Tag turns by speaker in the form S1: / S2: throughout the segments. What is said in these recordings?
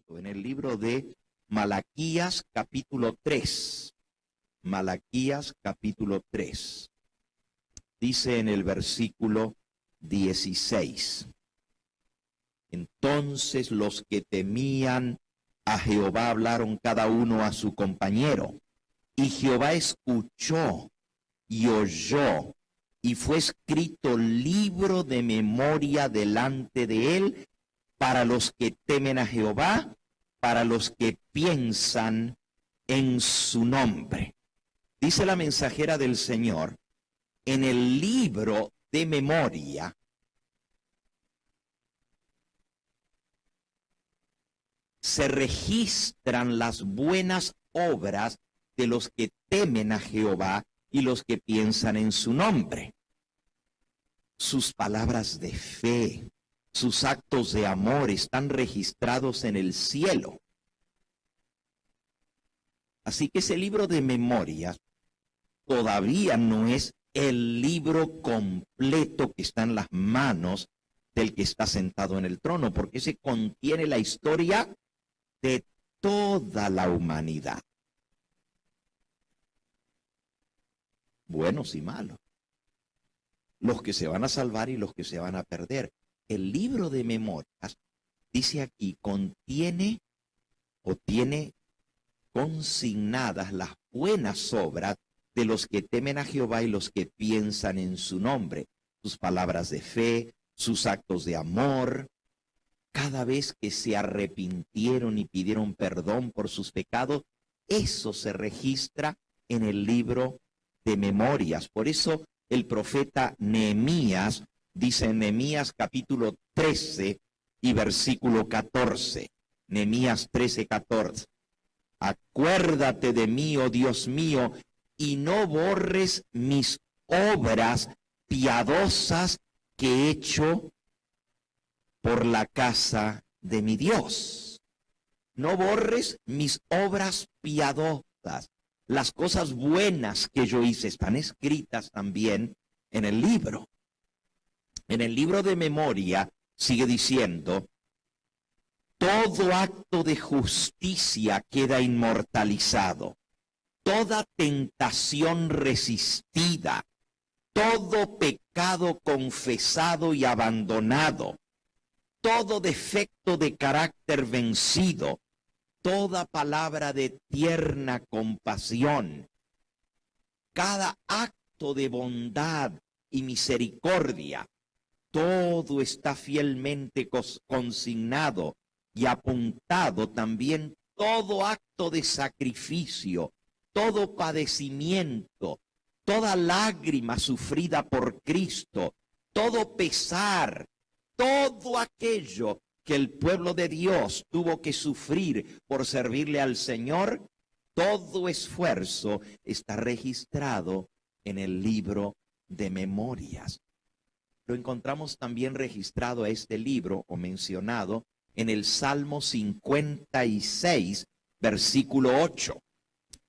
S1: esto en el libro de Malaquías capítulo 3. Malaquías capítulo 3. Dice en el versículo 16. Entonces los que temían a Jehová hablaron cada uno a su compañero, y Jehová escuchó y oyó, y fue escrito libro de memoria delante de él para los que temen a Jehová, para los que piensan en su nombre. Dice la mensajera del Señor, en el libro de memoria se registran las buenas obras de los que temen a Jehová y los que piensan en su nombre. Sus palabras de fe, sus actos de amor están registrados en el cielo. Así que ese libro de memorias todavía no es el libro completo que está en las manos del que está sentado en el trono, porque ese contiene la historia de toda la humanidad. Buenos y malos. Los que se van a salvar y los que se van a perder. El libro de memorias, dice aquí, contiene o tiene consignadas las buenas obras de los que temen a Jehová y los que piensan en su nombre. Sus palabras de fe, sus actos de amor. Cada vez que se arrepintieron y pidieron perdón por sus pecados, eso se registra en el libro de memorias. Por eso el profeta Nehemías dice en Nehemías capítulo 13 y versículo 14. Nehemías 13, 14. Acuérdate de mí, oh Dios mío, y no borres mis obras piadosas que he hecho por la casa de mi Dios. No borres mis obras piadosas. Las cosas buenas que yo hice están escritas también en el libro. En el libro de memoria sigue diciendo, todo acto de justicia queda inmortalizado, toda tentación resistida, todo pecado confesado y abandonado, todo defecto de carácter vencido, toda palabra de tierna compasión, cada acto de bondad y misericordia, todo está fielmente consignado y apuntado también todo acto de sacrificio, todo padecimiento, toda lágrima sufrida por Cristo, todo pesar, todo aquello que el pueblo de Dios tuvo que sufrir por servirle al Señor, todo esfuerzo está registrado en el libro de memorias. Lo encontramos también registrado a este libro o mencionado en el Salmo 56, versículo 8.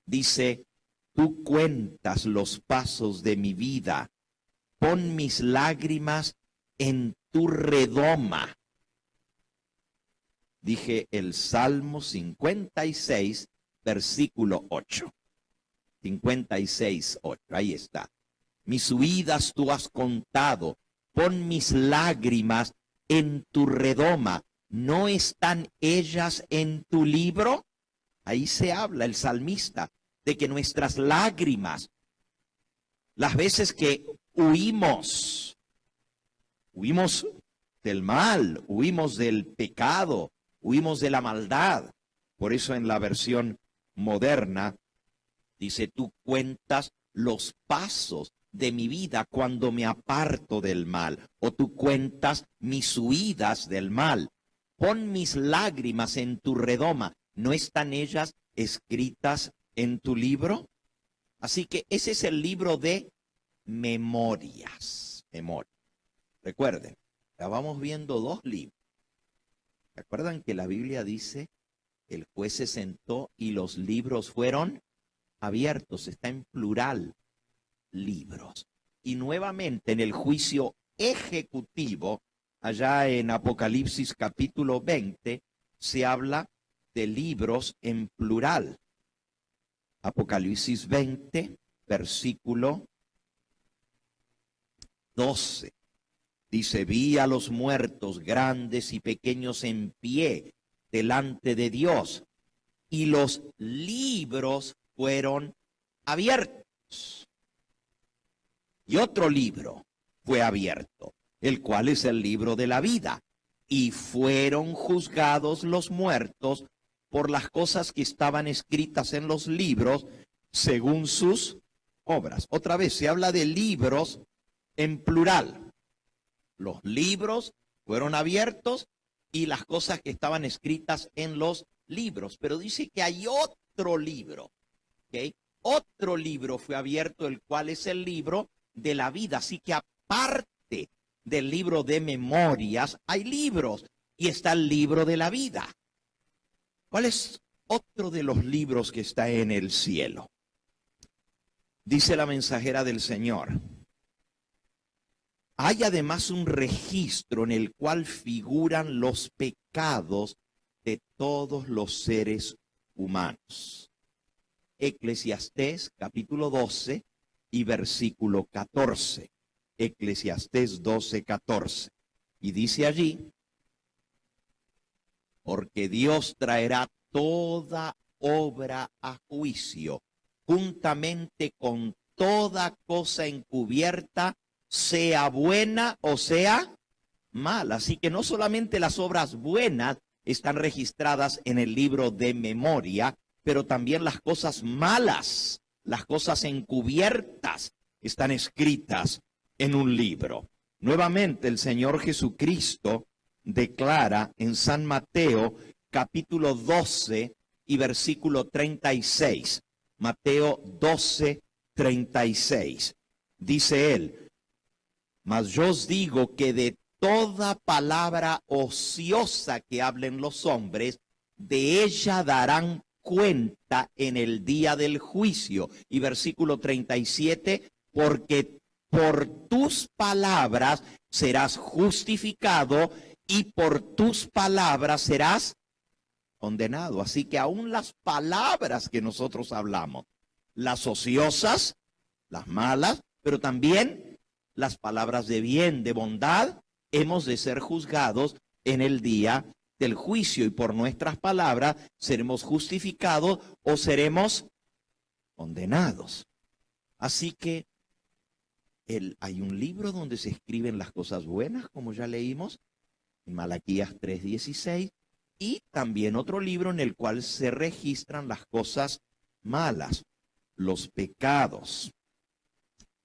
S1: Dice, tú cuentas los pasos de mi vida, pon mis lágrimas en tu redoma. Dije el Salmo 56, versículo 8. 56, 8. Ahí está. Mis huidas tú has contado. Pon mis lágrimas en tu redoma. ¿No están ellas en tu libro? Ahí se habla el salmista de que nuestras lágrimas, las veces que huimos del mal, huimos del pecado, huimos de la maldad. Por eso en la versión moderna dice, tú cuentas los pasos de mi vida cuando me aparto del mal, o tú cuentas mis huidas del mal. Pon mis lágrimas en tu redoma. ¿No están ellas escritas en tu libro? Así que ese es el libro de memorias. Memoria. Recuerden, ya vamos viendo dos libros. ¿Recuerdan que la Biblia dice, el juez se sentó y los libros fueron abiertos? Está en plural, libros. Y nuevamente en el juicio ejecutivo, allá en Apocalipsis capítulo 20, se habla de libros en plural. Apocalipsis 20, versículo 12. Dice, vi a los muertos grandes y pequeños en pie delante de Dios, y los libros fueron abiertos. Y otro libro fue abierto, el cual es el libro de la vida. Y fueron juzgados los muertos por las cosas que estaban escritas en los libros según sus obras. Otra vez se habla de libros en plural. Los libros fueron abiertos y las cosas que estaban escritas en los libros. Pero dice que hay otro libro, ¿ok? Otro libro fue abierto, el cual es el libro de la vida. Así que aparte del libro de memorias, hay libros y está el libro de la vida. ¿Cuál es otro de los libros que está en el cielo? Dice la mensajera del Señor. Hay además un registro en el cual figuran los pecados de todos los seres humanos. Eclesiastés capítulo 12 y versículo 14. Eclesiastés 12, 14. Y dice allí, porque Dios traerá toda obra a juicio, juntamente con toda cosa encubierta, sea buena o sea mala. Así que no solamente las obras buenas están registradas en el libro de memoria, pero también las cosas malas, las cosas encubiertas están escritas en un libro. Nuevamente el Señor Jesucristo declara en San Mateo capítulo 12 y versículo 36. Mateo 12, 36. Dice él, mas yo os digo que de toda palabra ociosa que hablen los hombres, de ella darán cuenta en el día del juicio. Y versículo 37, porque por tus palabras serás justificado y por tus palabras serás condenado. Así que aún las palabras que nosotros hablamos, las ociosas, las malas, pero también las palabras de bien, de bondad, hemos de ser juzgados en el día del juicio y por nuestras palabras seremos justificados o seremos condenados. Así que hay un libro donde se escriben las cosas buenas, como ya leímos, en Malaquías 3:16, y también otro libro en el cual se registran las cosas malas, los pecados,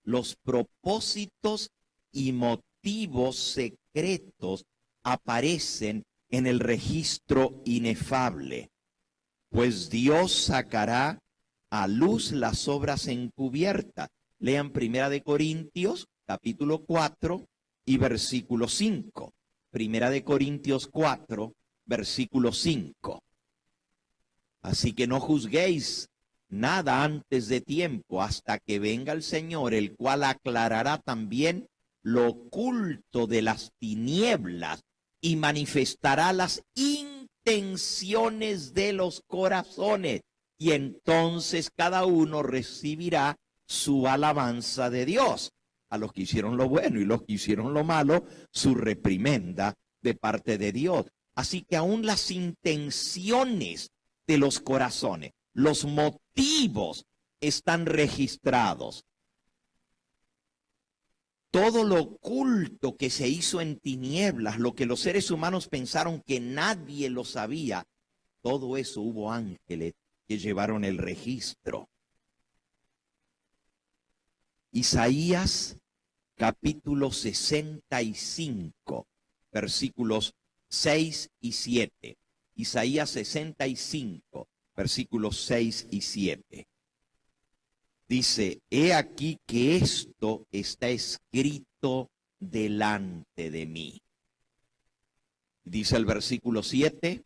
S1: los propósitos y motivos secretos aparecen en el registro inefable, pues Dios sacará a luz las obras encubiertas. Lean 1 Corintios, capítulo 4 y versículo 5. 1 Corintios 4, versículo 5. Así que no juzguéis nada antes de tiempo, hasta que venga el Señor, el cual aclarará también lo oculto de las tinieblas y manifestará las intenciones de los corazones. Y entonces cada uno recibirá su alabanza de Dios. A los que hicieron lo bueno y los que hicieron lo malo, su reprimenda de parte de Dios. Así que aún las intenciones de los corazones, los motivos están registrados. Todo lo oculto que se hizo en tinieblas, lo que los seres humanos pensaron que nadie lo sabía, todo eso hubo ángeles que llevaron el registro. Isaías capítulo 65, versículos 6 y 7. Isaías 65, versículos 6 y 7. Dice, he aquí que esto está escrito delante de mí. Dice el versículo 7,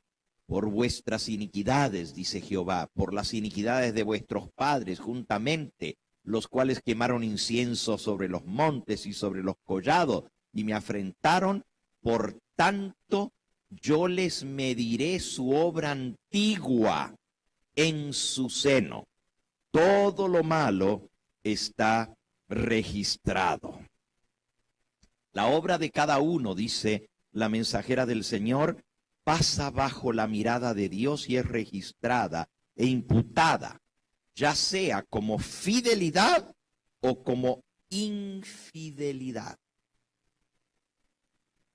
S1: por vuestras iniquidades, dice Jehová, por las iniquidades de vuestros padres juntamente, los cuales quemaron incienso sobre los montes y sobre los collados, y me afrentaron, por tanto yo les mediré su obra antigua en su seno. Todo lo malo está registrado. La obra de cada uno, dice la mensajera del Señor, pasa bajo la mirada de Dios y es registrada e imputada, ya sea como fidelidad o como infidelidad.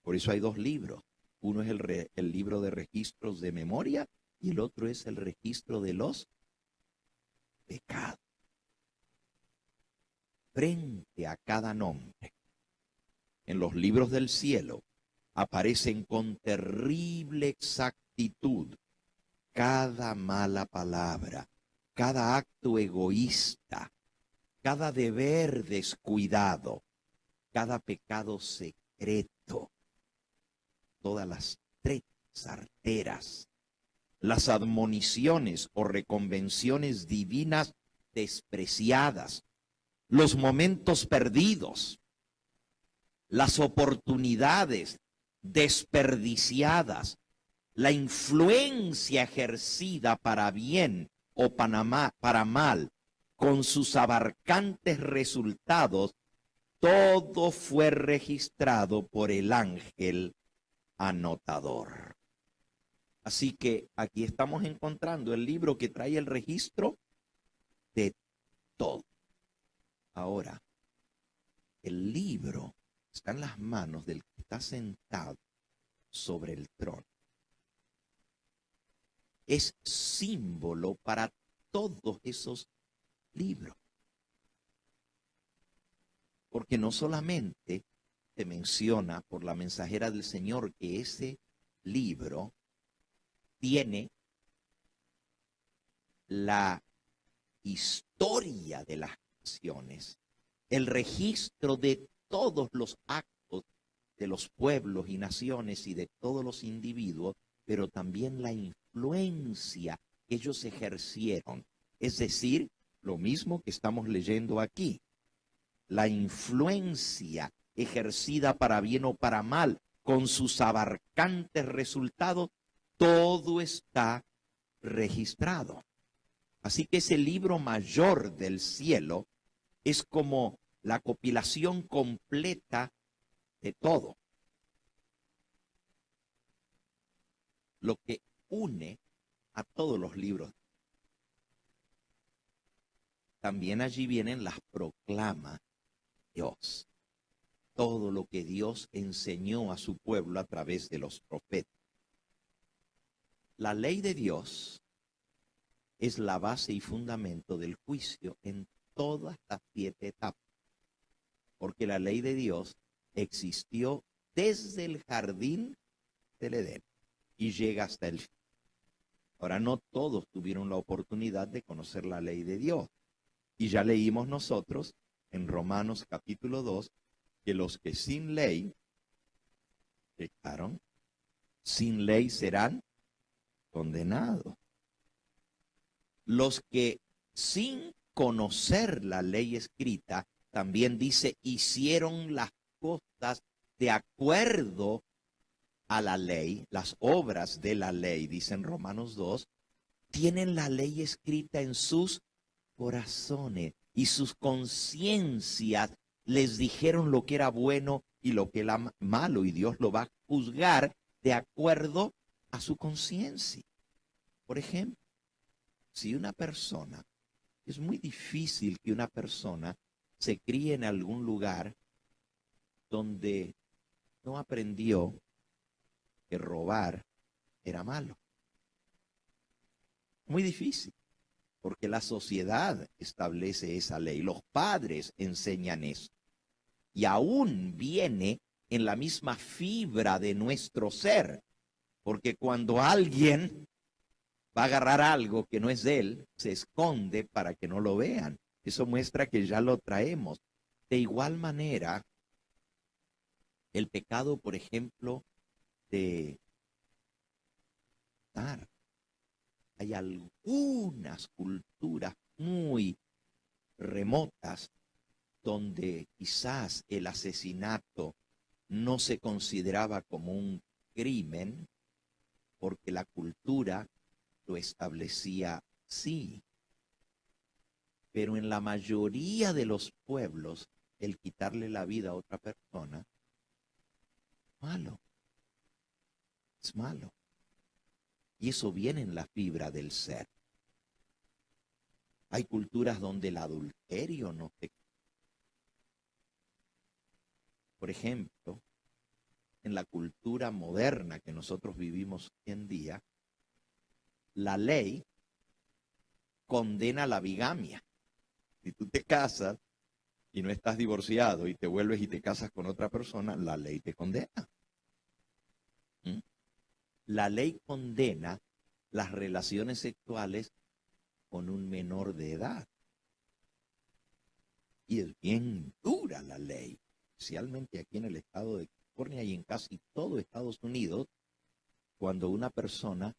S1: Por eso hay dos libros. Uno es el libro de registros de memoria y el otro es el registro de los pecados. Frente a cada nombre, en los libros del cielo, aparecen con terrible exactitud cada mala palabra, cada acto egoísta, cada deber descuidado, cada pecado secreto, todas las tretas arteras, las admoniciones o reconvenciones divinas despreciadas, los momentos perdidos, las oportunidades desperdiciadas, la influencia ejercida para bien o para mal, con sus abarcantes resultados, todo fue registrado por el ángel anotador. Así que aquí estamos encontrando el libro que trae el registro de todo. Ahora, el libro está en las manos del que está sentado sobre el trono. Es símbolo para todos esos libros. Porque no solamente se menciona por la mensajera del Señor que ese libro tiene la historia de las naciones, el registro de todos los actos de los pueblos y naciones y de todos los individuos, pero también la influencia que ellos ejercieron. Es decir, lo mismo que estamos leyendo aquí, la influencia ejercida para bien o para mal, con sus abarcantes resultados, todo está registrado. Así que ese libro mayor del cielo es como la compilación completa de todo. Lo que une a todos los libros. También allí vienen las proclamas de Dios. Todo lo que Dios enseñó a su pueblo a través de los profetas. La ley de Dios es la base y fundamento del juicio en todas las 7 etapas. Porque la ley de Dios existió desde el jardín del Edén y llega hasta el fin. Ahora, no todos tuvieron la oportunidad de conocer la ley de Dios. Y ya leímos nosotros en Romanos capítulo 2 que los que sin ley pecaron, sin ley serán condenados. Los que sin conocer la ley escrita, también dice, hicieron las cosas de acuerdo a la ley, las obras de la ley, dice en Romanos 2, tienen la ley escrita en sus corazones y sus conciencias les dijeron lo que era bueno y lo que era malo, y Dios lo va a juzgar de acuerdo a su conciencia. Por ejemplo, si una persona, es muy difícil que una persona se críe en algún lugar donde no aprendió que robar era malo. Muy difícil, porque la sociedad establece esa ley, los padres enseñan eso, y aún viene en la misma fibra de nuestro ser, porque cuando alguien va a agarrar algo que no es de él, se esconde para que no lo vean. Eso muestra que ya lo traemos. De igual manera, el pecado, por ejemplo, de dar. Hay algunas culturas muy remotas donde quizás el asesinato no se consideraba como un crimen, porque la cultura lo establecía, sí. Pero en la mayoría de los pueblos, el quitarle la vida a otra persona, malo, es malo. Y eso viene en la fibra del ser. Hay culturas donde el adulterio no se... Por ejemplo, en la cultura moderna que nosotros vivimos hoy en día, la ley condena la bigamia. Si tú te casas y no estás divorciado y te vuelves y te casas con otra persona, la ley te condena. ¿Mm? La ley condena las relaciones sexuales con un menor de edad. Y es bien dura la ley, especialmente aquí en el estado de California y en casi todo Estados Unidos, cuando una persona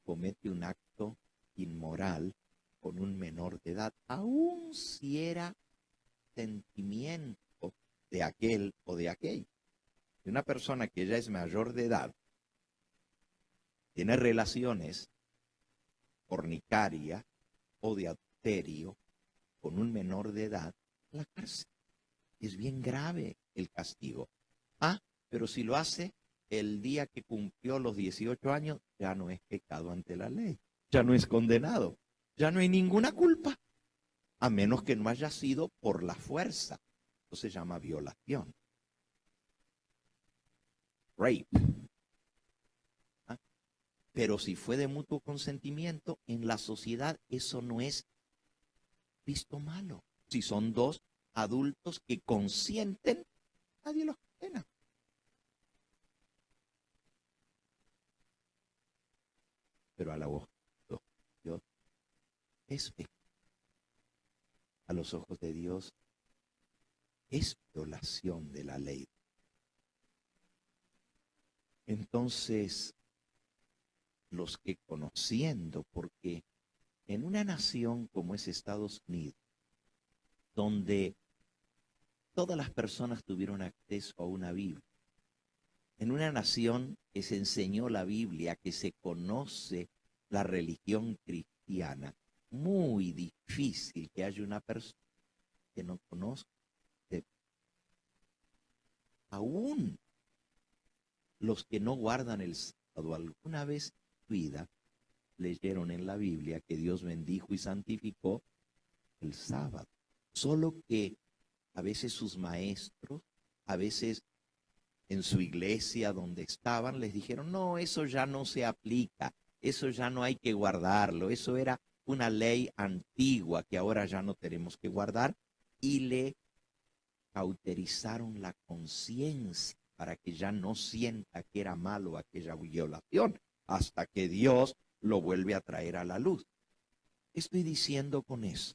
S1: comete un acto inmoral con un menor de edad, aun si era sentimiento de aquel o de aquel. Si una persona que ya es mayor de edad tiene relaciones fornicarias o de adulterio con un menor de edad, la cárcel. Es bien grave el castigo. Ah, pero si lo hace el día que cumplió los 18 años, ya no es pecado ante la ley, ya no es condenado, ya no hay ninguna culpa, a menos que no haya sido por la fuerza. Eso se llama violación. Rape. ¿Ah? Pero si fue de mutuo consentimiento, en la sociedad eso no es visto malo. Si son dos adultos que consienten, nadie los condena. Pero a la voz de Dios es pecado. A los ojos de Dios es violación de la ley. Entonces, los que conociendo, porque en una nación como es Estados Unidos, donde todas las personas tuvieron acceso a una Biblia, en una nación que se enseñó la Biblia, que se conoce la religión cristiana, muy difícil que haya una persona que no conozca. Aún los que no guardan el sábado alguna vez en su vida leyeron en la Biblia que Dios bendijo y santificó el sábado. Solo que a veces sus maestros, a veces en su iglesia donde estaban, les dijeron, no, eso ya no se aplica, eso ya no hay que guardarlo, eso era una ley antigua que ahora ya no tenemos que guardar, y le cauterizaron la conciencia para que ya no sienta que era malo aquella violación, hasta que Dios lo vuelve a traer a la luz. Estoy diciendo con eso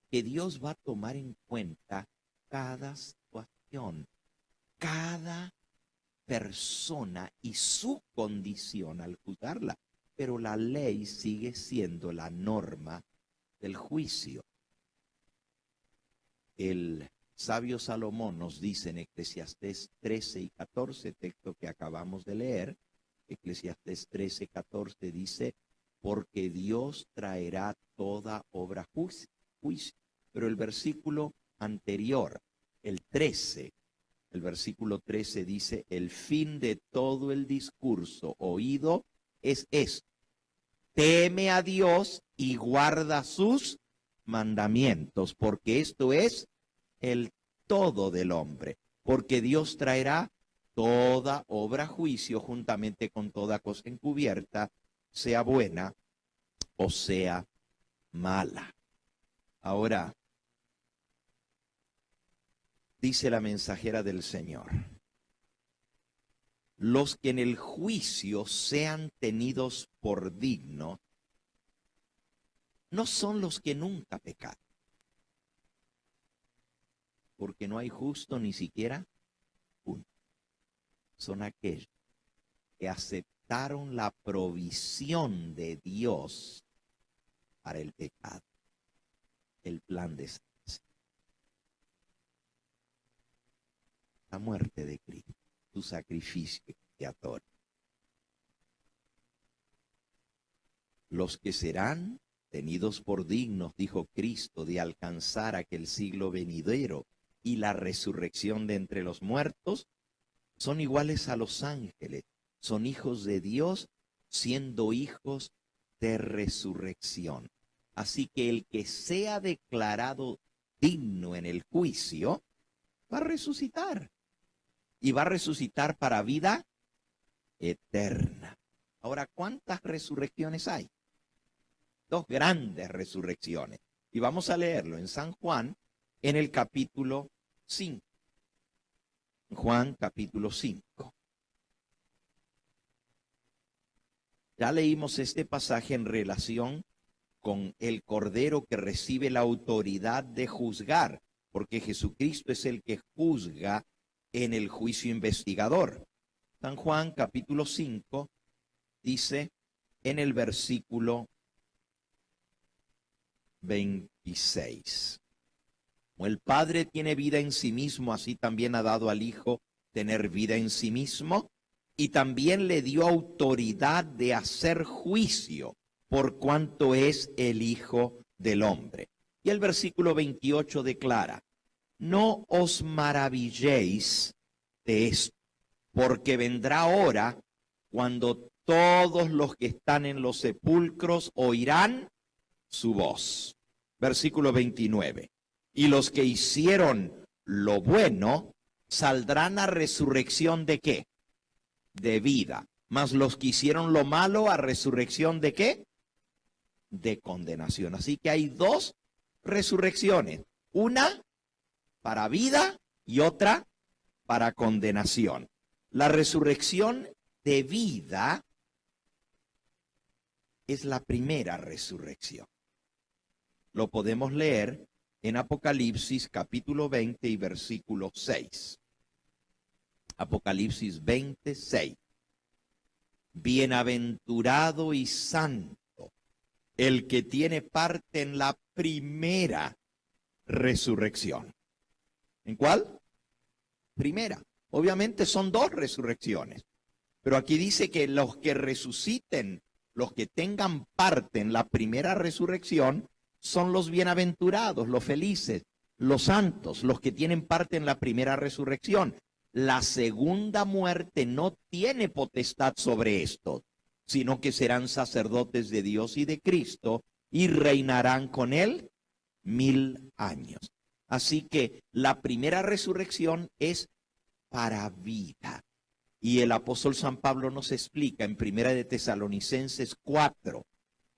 S1: que Dios va a tomar en cuenta cada situación, cada persona y su condición al juzgarla, pero la ley sigue siendo la norma del juicio. El sabio Salomón nos dice en Eclesiastés 13 y 14, texto que acabamos de leer, Eclesiastés 13, 14 dice, porque Dios traerá toda obra juicio. Pero el versículo anterior, el 13, el versículo 13 dice, el fin de todo el discurso oído es esto, teme a Dios y guarda sus mandamientos, porque esto es el todo del hombre, porque Dios traerá toda obra a juicio juntamente con toda cosa encubierta, sea buena o sea mala. Ahora, dice la mensajera del Señor, los que en el juicio sean tenidos por dignos, no son los que nunca pecaron, porque no hay justo ni siquiera uno. Son aquellos que aceptaron la provisión de Dios para el pecado, el plan de salvación, la muerte de Cristo, su sacrificio expiatorio. Los que serán tenidos por dignos, dijo Cristo, de alcanzar aquel siglo venidero y la resurrección de entre los muertos, son iguales a los ángeles, son hijos de Dios, siendo hijos de resurrección. Así que el que sea declarado digno en el juicio, va a resucitar. Y va a resucitar para vida eterna. Ahora, ¿cuántas resurrecciones hay? Dos grandes resurrecciones. Y vamos a leerlo en San Juan, en el capítulo 5. Juan capítulo 5. Ya leímos este pasaje en relación con el Cordero que recibe la autoridad de juzgar, porque Jesucristo es el que juzga en el juicio investigador. San Juan capítulo 5 dice en el versículo 26. Como el Padre tiene vida en sí mismo, así también ha dado al Hijo tener vida en sí mismo, y también le dio autoridad de hacer juicio, por cuanto es el Hijo del Hombre. Y el versículo 28 declara: no os maravilléis de esto, porque vendrá hora cuando todos los que están en los sepulcros oirán su voz. Versículo 29. Y los que hicieron lo bueno saldrán a resurrección ¿de qué? De vida. Mas los que hicieron lo malo a resurrección ¿de qué? De condenación. Así que hay dos resurrecciones. Una para vida y otra para condenación. La resurrección de vida es la primera resurrección. Lo podemos leer en Apocalipsis capítulo 20 y versículo 6. Apocalipsis 26. Bienaventurado y santo el que tiene parte en la primera resurrección. ¿En cuál? Primera. Obviamente son dos resurrecciones, pero aquí dice que los que resuciten, los que tengan parte en la primera resurrección, son los bienaventurados, los felices, los santos, los que tienen parte en la primera resurrección. La segunda muerte no tiene potestad sobre esto, sino que serán sacerdotes de Dios y de Cristo y reinarán con él 1000 años. Así que la primera resurrección es para vida. Y el apóstol San Pablo nos explica en Primera de Tesalonicenses 4,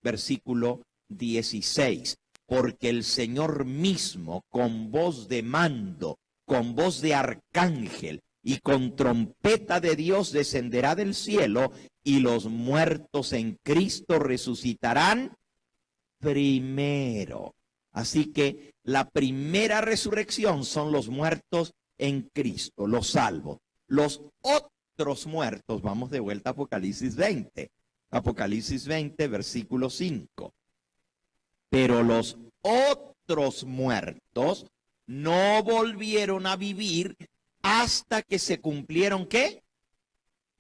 S1: versículo 16, porque el Señor mismo con voz de mando, con voz de arcángel y con trompeta de Dios descenderá del cielo, y los muertos en Cristo resucitarán primero. Así que la primera resurrección son los muertos en Cristo, los salvos. Los otros muertos, vamos de vuelta a Apocalipsis 20. Apocalipsis 20, versículo 5. Pero los otros muertos no volvieron a vivir hasta que se cumplieron, ¿qué?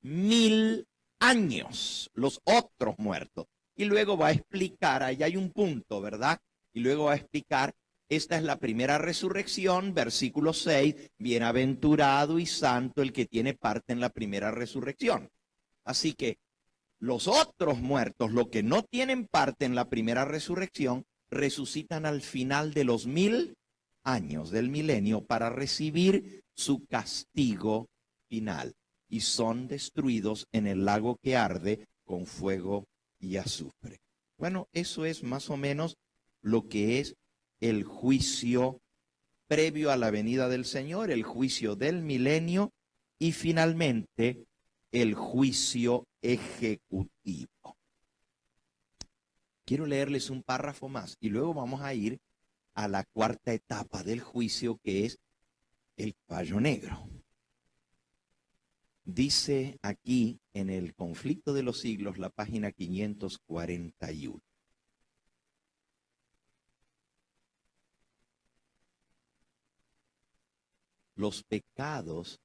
S1: 1000 años, los otros muertos. Y luego va a explicar, ahí hay un punto, ¿verdad? Y luego va a explicar, esta es la primera resurrección, versículo 6, bienaventurado y santo el que tiene parte en la primera resurrección. Así que los otros muertos, los que no tienen parte en la primera resurrección, resucitan al final de los 1000 años del milenio para recibir su castigo final. Y son destruidos en el lago que arde con fuego y azufre. Bueno, eso es más o menos lo que es el juicio previo a la venida del Señor, el juicio del milenio y finalmente el juicio ejecutivo. Quiero leerles un párrafo más y luego vamos a ir a la cuarta etapa del juicio, que es el caballo negro. Dice aquí en el Conflicto de los Siglos, la página 541. Los pecados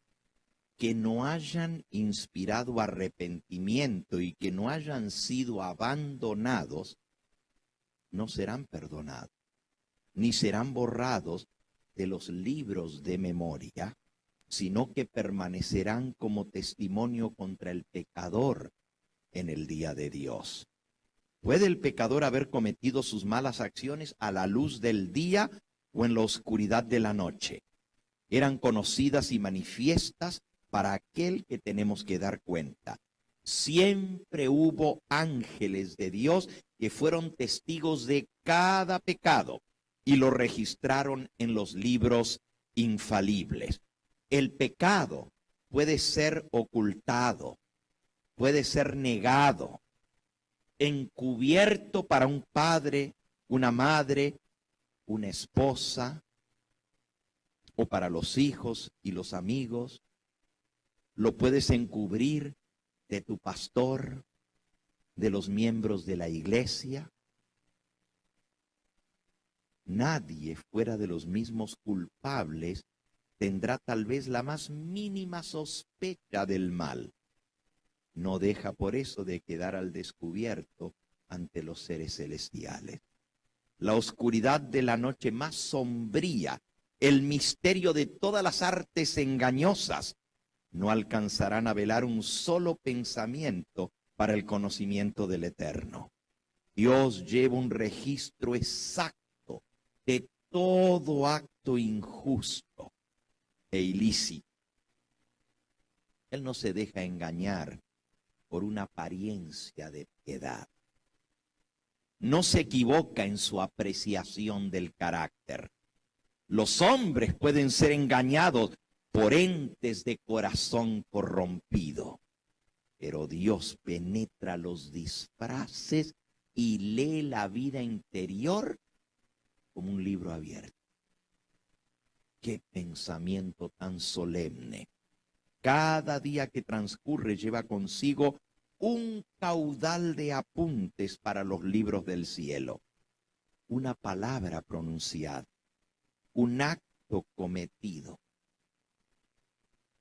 S1: que no hayan inspirado arrepentimiento y que no hayan sido abandonados, no serán perdonados, ni serán borrados de los libros de memoria, sino que permanecerán como testimonio contra el pecador en el día de Dios. ¿Puede el pecador haber cometido sus malas acciones a la luz del día o en la oscuridad de la noche? Eran conocidas y manifiestas para aquel que tenemos que dar cuenta. Siempre hubo ángeles de Dios que fueron testigos de cada pecado y lo registraron en los libros infalibles. El pecado puede ser ocultado, puede ser negado, encubierto para un padre, una madre, una esposa, o para los hijos y los amigos. Lo puedes encubrir de tu pastor, de los miembros de la iglesia. Nadie fuera de los mismos culpables tendrá tal vez la más mínima sospecha del mal. No deja por eso de quedar al descubierto ante los seres celestiales. La oscuridad de la noche más sombría, el misterio de todas las artes engañosas, no alcanzarán a velar un solo pensamiento para el conocimiento del Eterno. Dios lleva un registro exacto de todo acto injusto e ilícito. Él no se deja engañar por una apariencia de piedad. No se equivoca en su apreciación del carácter. Los hombres pueden ser engañados por entes de corazón corrompido, pero Dios penetra los disfraces y lee la vida interior como un libro abierto. ¡Qué pensamiento tan solemne! Cada día que transcurre lleva consigo un caudal de apuntes para los libros del cielo. Una palabra pronunciada, un acto cometido,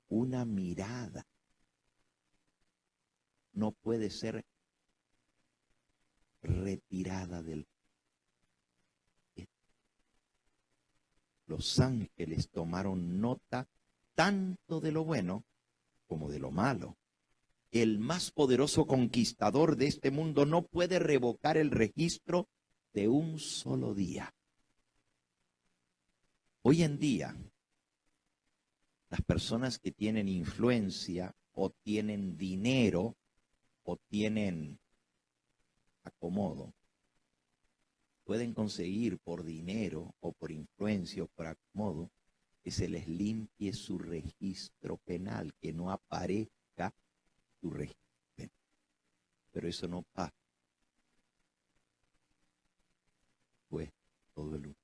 S1: una mirada. No puede ser retirada del... Los ángeles tomaron nota tanto de lo bueno como de lo malo. El más poderoso conquistador de este mundo no puede revocar el registro de un solo día. Hoy en día, las personas que tienen influencia o tienen dinero o tienen acomodo, pueden conseguir por dinero o por influencia o por acomodo que se les limpie su registro penal, que no aparezca su registro penal. Pero eso no pasa. Pues todo el mundo.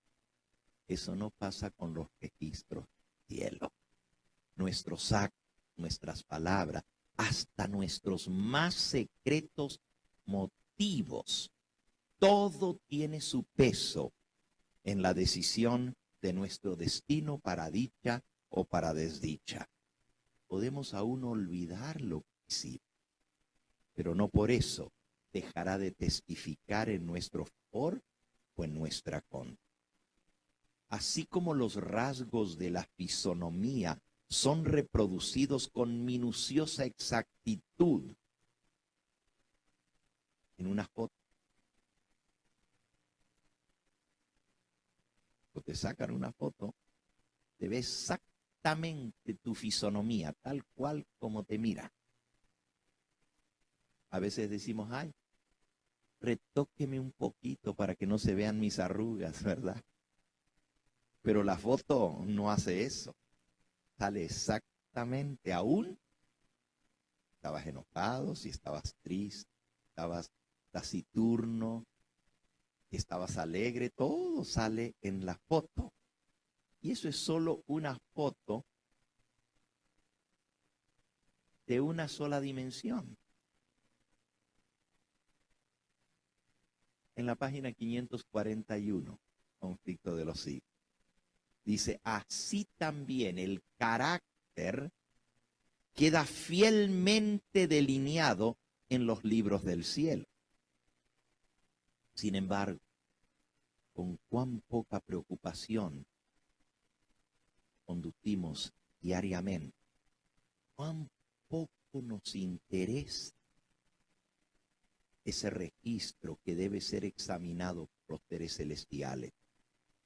S1: Eso no pasa con los registros del cielo. Nuestros actos, nuestras palabras, hasta nuestros más secretos motivos, todo tiene su peso en la decisión de nuestro destino para dicha o para desdicha. Podemos aún olvidar lo que hicimos, pero no por eso dejará de testificar en nuestro favor o en nuestra contra. Así como los rasgos de la fisonomía son reproducidos con minuciosa exactitud en una foto, o te sacan una foto, te ves exactamente tu fisonomía, tal cual como te mira. A veces decimos, ay, retóqueme un poquito para que no se vean mis arrugas, ¿verdad? Pero la foto no hace eso. Sale exactamente aún. Estabas enojado, si estabas triste, estabas taciturno, estabas alegre, todo sale en la foto. Y eso es solo una foto de una sola dimensión. En la página 541, Conflicto de los Siglos, dice, así también el carácter queda fielmente delineado en los libros del cielo. Sin embargo, con cuán poca preocupación conducimos diariamente, cuán poco nos interesa ese registro que debe ser examinado por los seres celestiales.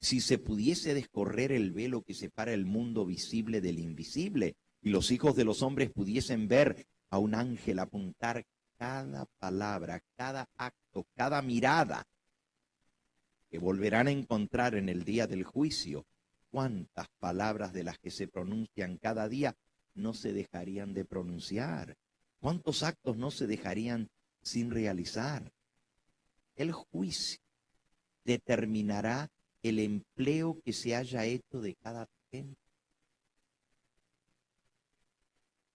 S1: Si se pudiese descorrer el velo que separa el mundo visible del invisible y los hijos de los hombres pudiesen ver a un ángel apuntar cada palabra, cada acto, cada mirada que volverán a encontrar en el día del juicio, cuántas palabras de las que se pronuncian cada día no se dejarían de pronunciar, cuántos actos no se dejarían sin realizar. El juicio determinará el empleo que se haya hecho de cada gente.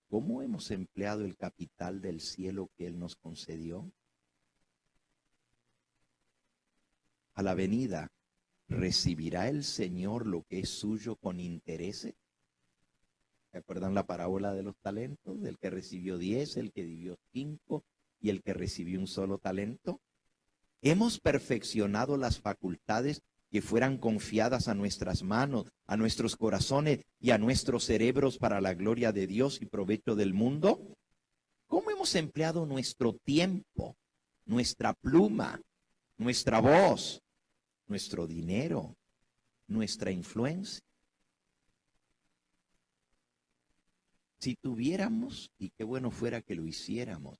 S1: ¿Cómo hemos empleado el capital del cielo que Él nos concedió? A la venida, ¿recibirá el Señor lo que es suyo con intereses? ¿Se acuerdan la parábola de los talentos? Del que recibió 10, el que dio 5 y el que recibió un solo talento. ¿Hemos perfeccionado las facultades que fueran confiadas a nuestras manos, a nuestros corazones y a nuestros cerebros para la gloria de Dios y provecho del mundo? ¿Cómo hemos empleado nuestro tiempo, nuestra pluma, nuestra voz, nuestro dinero, nuestra influencia? Si tuviéramos, y qué bueno fuera que lo hiciéramos,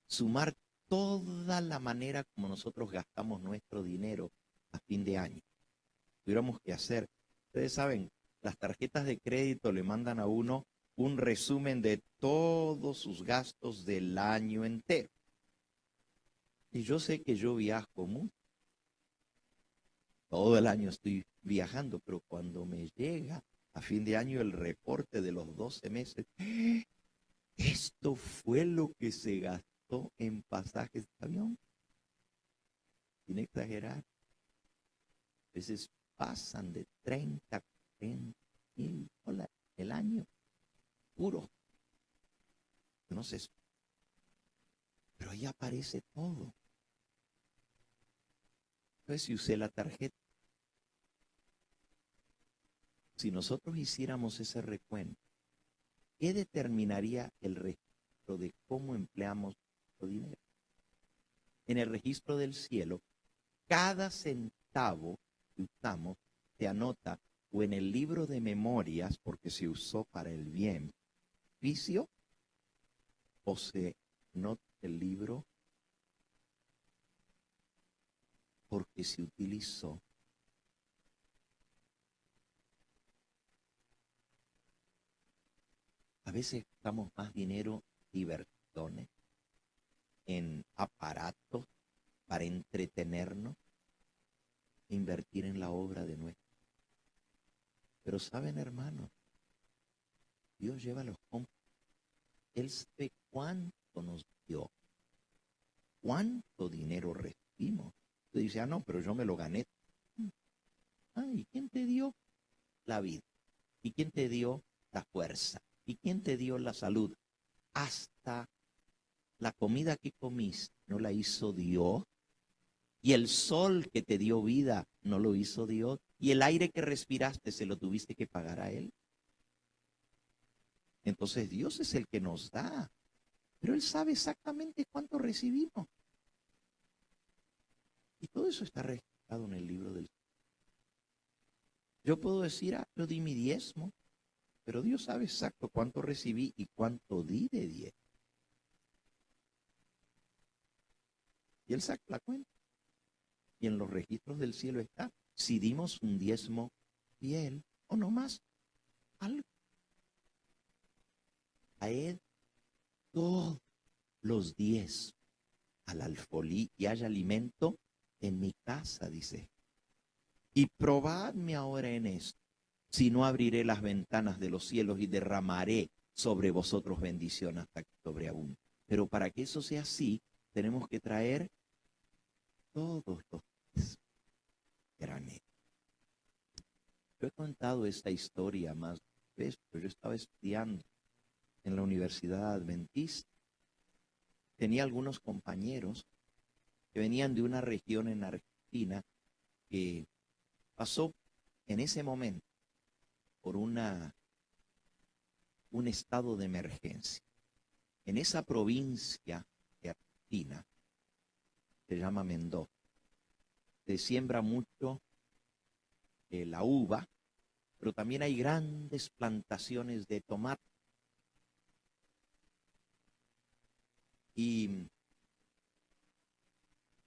S1: sumar toda la manera como nosotros gastamos nuestro dinero a fin de año, tuviéramos que hacer, ustedes saben, las tarjetas de crédito le mandan a uno un resumen de todos sus gastos del año entero. Y yo sé que yo viajo mucho, todo el año estoy viajando, pero cuando me llega a fin de año el reporte de los 12 meses, esto fue lo que se gastó en pasajes de avión, sin exagerar. A veces pasan de 30 a 40 mil dólares el año, puro. No sé, pero ahí aparece todo. Entonces, si usé la tarjeta, si nosotros hiciéramos ese recuento, ¿qué determinaría el registro de cómo empleamos nuestro dinero? En el registro del cielo, cada centavo que usamos se anota o en el libro de memorias, porque se usó para el bien, vicio, o se anota el libro porque se utilizó. A veces gastamos más dinero en diversiones, en aparatos para entretenernos, e invertir en la obra de nuestro. Pero saben, hermanos, Dios lleva los compras. Él sabe cuánto nos dio, cuánto dinero recibimos. Usted dice, ah, no, pero yo me lo gané. Ah, ¿y quién te dio la vida? ¿Y quién te dio la fuerza? ¿Y quién te dio la salud? Hasta la comida que comiste no la hizo Dios. Y el sol que te dio vida no lo hizo Dios. Y el aire que respiraste se lo tuviste que pagar a Él. Entonces Dios es el que nos da. Pero Él sabe exactamente cuánto recibimos. Y todo eso está registrado en el libro del cielo. Yo puedo decir, ah, yo di mi diezmo, pero Dios sabe exacto cuánto recibí y cuánto di de diezmo. Y Él saca la cuenta. Y en los registros del cielo está si dimos un diezmo fiel o no más. Algo. Traed todos los 10 al alfolí y haya alimento en mi casa, dice. Y probadme ahora en esto, si no abriré las ventanas de los cielos y derramaré sobre vosotros bendición hasta que sobreabunde. Pero para que eso sea así, tenemos que traer todos los grandes. Yo he contado esta historia más veces, pero yo estaba estudiando en la Universidad Adventista. Tenía algunos compañeros que venían de una región en Argentina que pasó en ese momento por un estado de emergencia. En esa provincia de Argentina, se llama Mendoza, se siembra mucho la uva, pero también hay grandes plantaciones de tomate. Y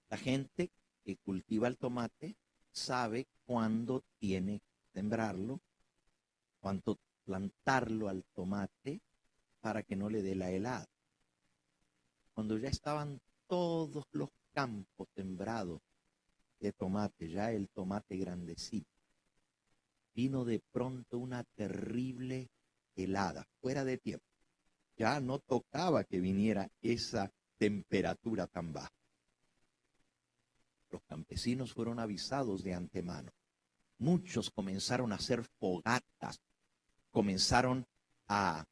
S1: la gente que cultiva el tomate sabe cuándo tiene que sembrarlo, cuánto plantarlo al tomate para que no le dé la helada. Cuando ya estaban todos los campos sembrados de tomate, ya el tomate grandecito, vino de pronto una terrible helada, fuera de tiempo. Ya no tocaba que viniera esa temperatura tan baja. Los campesinos fueron avisados de antemano. Muchos comenzaron a hacer fogatas, comenzaron a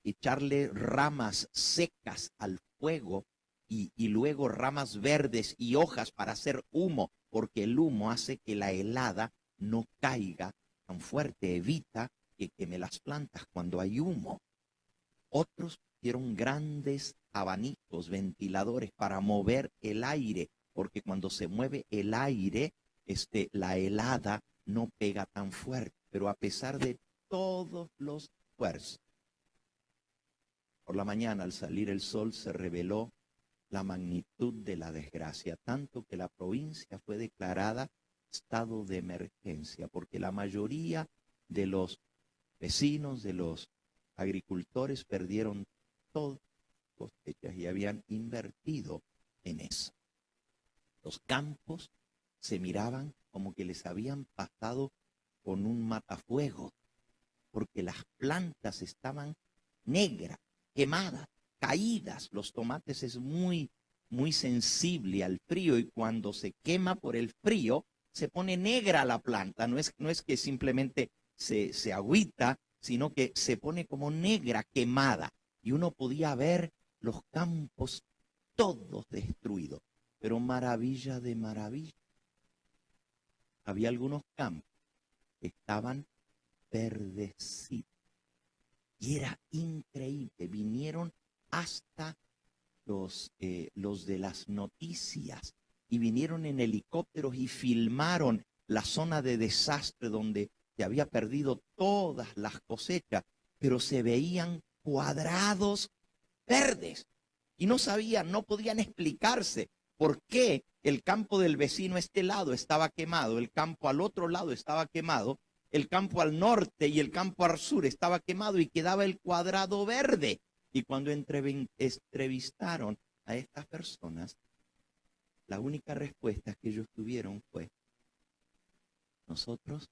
S1: echarle ramas secas al fuego y luego ramas verdes y hojas para hacer humo, porque el humo hace que la helada no caiga tan fuerte, evita que queme las plantas cuando hay humo. Otros hicieron grandes abanicos, ventiladores para mover el aire, porque cuando se mueve el aire, la helada no pega tan fuerte. Pero a pesar de todos los esfuerzos, por la mañana al salir el sol se reveló la magnitud de la desgracia, tanto que la provincia fue declarada estado de emergencia, porque la mayoría de los vecinos, de los agricultores, perdieron todas las cosechas y habían invertido en eso. Los campos se miraban como que les habían pasado con un matafuego, porque las plantas estaban negras, quemadas, caídas. Los tomates es muy sensible al frío y cuando se quema por el frío se pone negra la planta. No es que simplemente se agüita, sino que se pone como negra, quemada. Y uno podía ver los campos todos destruidos. Pero maravilla de maravilla, había algunos campos que estaban verdecidos. Y era increíble. Vinieron hasta los de las noticias y vinieron en helicópteros y filmaron la zona de desastre donde se había perdido todas las cosechas, pero se veían cuadrados verdes y no sabían, no podían explicarse por qué el campo del vecino a este lado estaba quemado, el campo al otro lado estaba quemado, el campo al norte y el campo al sur estaba quemado y quedaba el cuadrado verde. Y cuando entrevistaron a estas personas, la única respuesta que ellos tuvieron fue: nosotros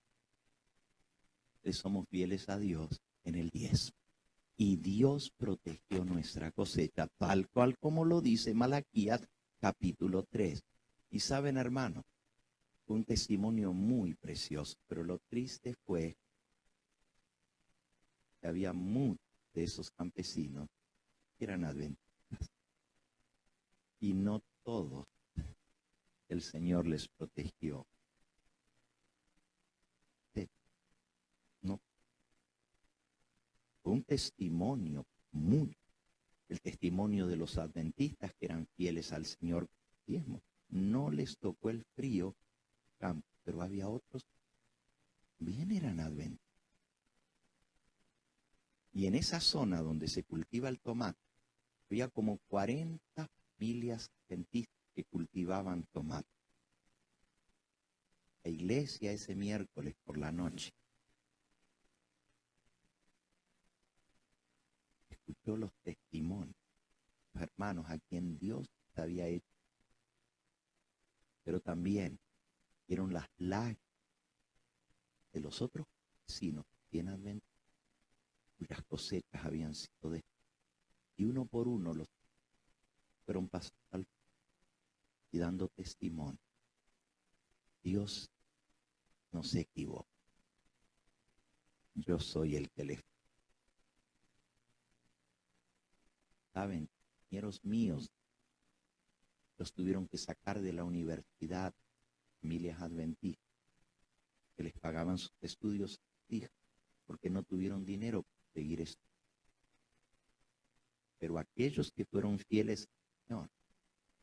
S1: le somos fieles a Dios en el diezmo. Y Dios protegió nuestra cosecha, tal cual como lo dice Malaquías capítulo 3. Y saben, hermanos, un testimonio muy precioso, pero lo triste fue que había muchos de esos campesinos que eran adventistas. Y no todos el Señor les protegió. No. Fue un testimonio muy, el testimonio de los adventistas que eran fieles al Señor diezmo. No les tocó el frío campo, pero había otros que bien eran adventistas. Y en esa zona donde se cultiva el tomate, había como 40 familias adventistas que cultivaban tomate. La iglesia ese miércoles por la noche escuchó los testimonios, los hermanos a quien Dios había hecho, pero también vieron las lágrimas de los otros vecinos bien adventistas cuyas cosechas habían sido destruidas. Y uno por uno los fueron pasando al y dando testimonio. Dios no se equivoca. Yo soy el que les saben, compañeros míos, los tuvieron que sacar de la universidad, familias adventistas, que les pagaban sus estudios, porque no tuvieron dinero para seguir esto. Pero aquellos que fueron fieles, no,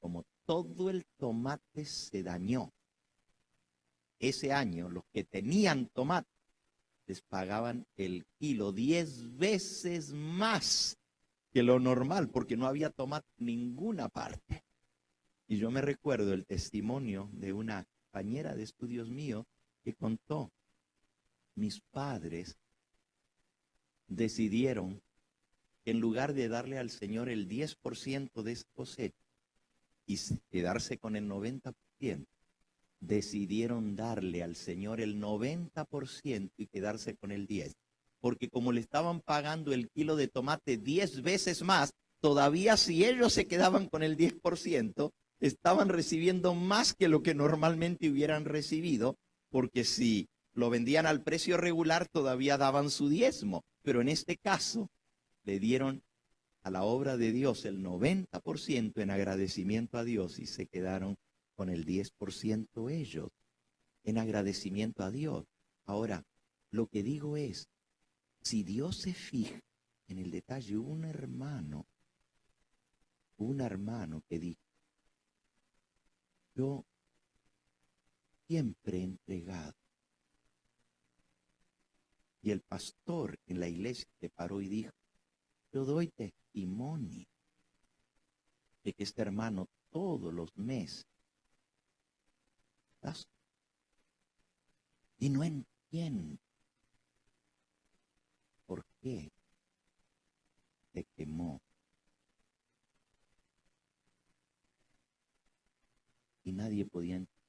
S1: como todo el tomate se dañó, ese año los que tenían tomate les pagaban el kilo 10 veces más que lo normal, porque no había tomate en ninguna parte. Y yo me recuerdo el testimonio de una compañera de estudios mío que contó: mis padres decidieron que en lugar de darle al Señor el 10% de esa cosecha y quedarse con el 90%, decidieron darle al Señor el 90% y quedarse con el 10%. Porque como le estaban pagando el kilo de tomate 10 veces más, todavía si ellos se quedaban con el 10%, estaban recibiendo más que lo que normalmente hubieran recibido, porque si lo vendían al precio regular todavía daban su diezmo. Pero en este caso le dieron a la obra de Dios el 90% en agradecimiento a Dios y se quedaron con el 10% ellos, en agradecimiento a Dios. Ahora, lo que digo es, si Dios se fija en el detalle, hubo un hermano que dijo: yo siempre he entregado. Y el pastor en la iglesia se paró y dijo: yo doy testimonio de que este hermano todos los meses, ¿estás? Y no entiendo por qué se quemó. Y nadie podía entender,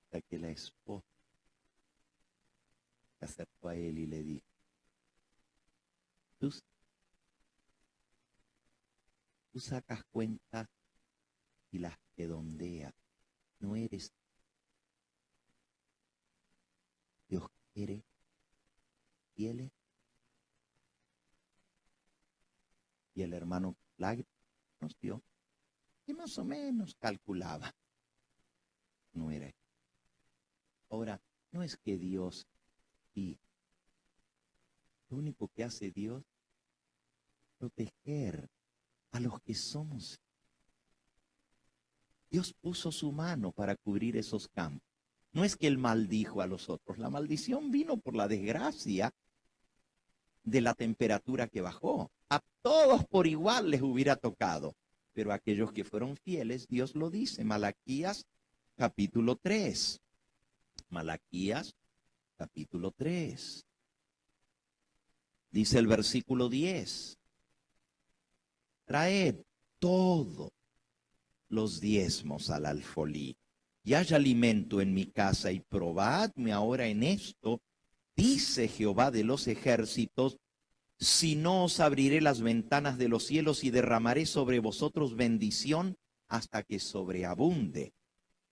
S1: hasta que la esposa se acercó a él y le dijo: tú sacas cuentas y las redondeas, no eres. Dios quiere fieles. Y el hermano lágrimas nos dio, y más o menos calculaba. No era. Ahora, no es que Dios, y lo único que hace Dios es proteger a los que somos. Dios puso su mano para cubrir esos campos. No es que Él maldijo a los otros. La maldición vino por la desgracia de la temperatura que bajó. A todos por igual les hubiera tocado. Pero aquellos que fueron fieles, Dios lo dice. Malaquías capítulo 3. Malaquías capítulo 3. Dice el versículo 10. Traed todos los diezmos al alfolí, y haya alimento en mi casa, y probadme ahora en esto, dice Jehová de los ejércitos, si no os abriré las ventanas de los cielos y derramaré sobre vosotros bendición hasta que sobreabunde.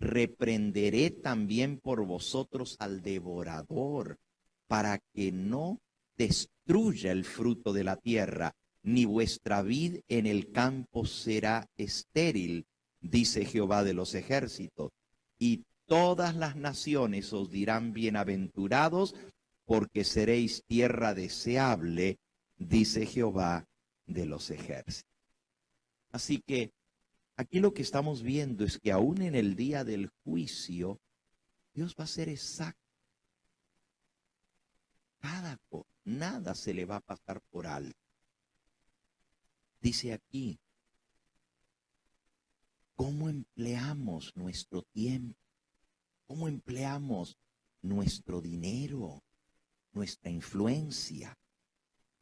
S1: Reprenderé también por vosotros al devorador, para que no destruya el fruto de la tierra, ni vuestra vid en el campo será estéril, dice Jehová de los ejércitos. Y todas las naciones os dirán bienaventurados, porque seréis tierra deseable, dice Jehová de los ejércitos. Así que aquí lo que estamos viendo es que aún en el día del juicio, Dios va a ser exacto. Nada se le va a pasar por alto. Dice aquí, ¿cómo empleamos nuestro tiempo? ¿Cómo empleamos nuestro dinero, nuestra influencia?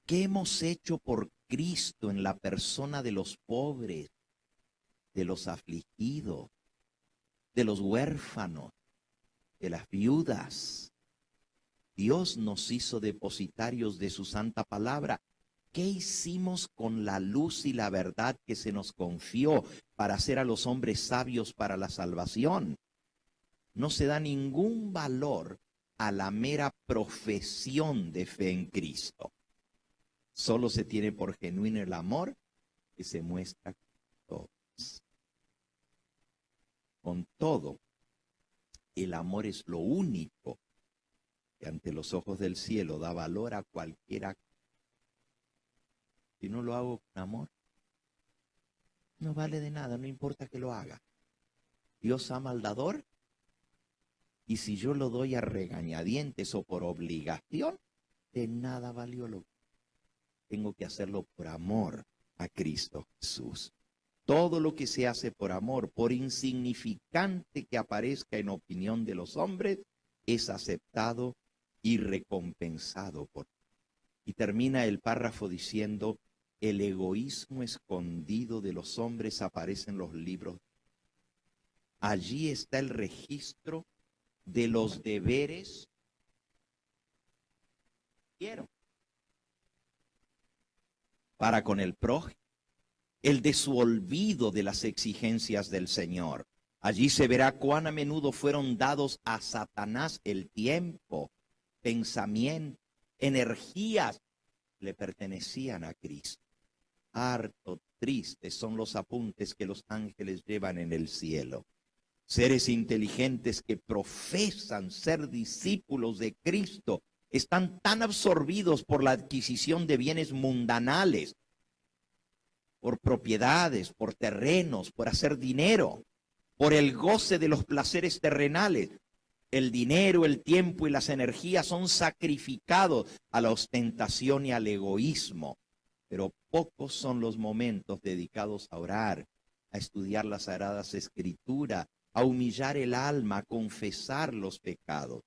S1: ¿Qué hemos hecho por Cristo en la persona de los pobres, de los afligidos, de los huérfanos, de las viudas? Dios nos hizo depositarios de su santa palabra. ¿Qué hicimos con la luz y la verdad que se nos confió para hacer a los hombres sabios para la salvación? No se da ningún valor a la mera profesión de fe en Cristo. Solo se tiene por genuino el amor que se muestra con todos. Con todo, el amor es lo único que ante los ojos del cielo da valor a cualquier acto. Si no lo hago con amor, no vale de nada, no importa que lo haga. Dios ama al dador, y si yo lo doy a regañadientes o por obligación, de nada valió lo que tengo que hacerlo por amor a Cristo Jesús. Todo lo que se hace por amor, por insignificante que aparezca en opinión de los hombres, es aceptado y recompensado por Dios. Y termina el párrafo diciendo: el egoísmo escondido de los hombres aparece en los libros. Allí está el registro de los deberes que quiero para con el prójimo, el de su olvido de las exigencias del Señor. Allí se verá cuán a menudo fueron dados a Satanás el tiempo, pensamiento, energías le pertenecían a Cristo. Harto tristes son los apuntes que los ángeles llevan en el cielo. Seres inteligentes que profesan ser discípulos de Cristo están tan absorbidos por la adquisición de bienes mundanales, por propiedades, por terrenos, por hacer dinero, por el goce de los placeres terrenales. El dinero, el tiempo y las energías son sacrificados a la ostentación y al egoísmo. Pero pocos son los momentos dedicados a orar, a estudiar las sagradas escrituras, a humillar el alma, a confesar los pecados.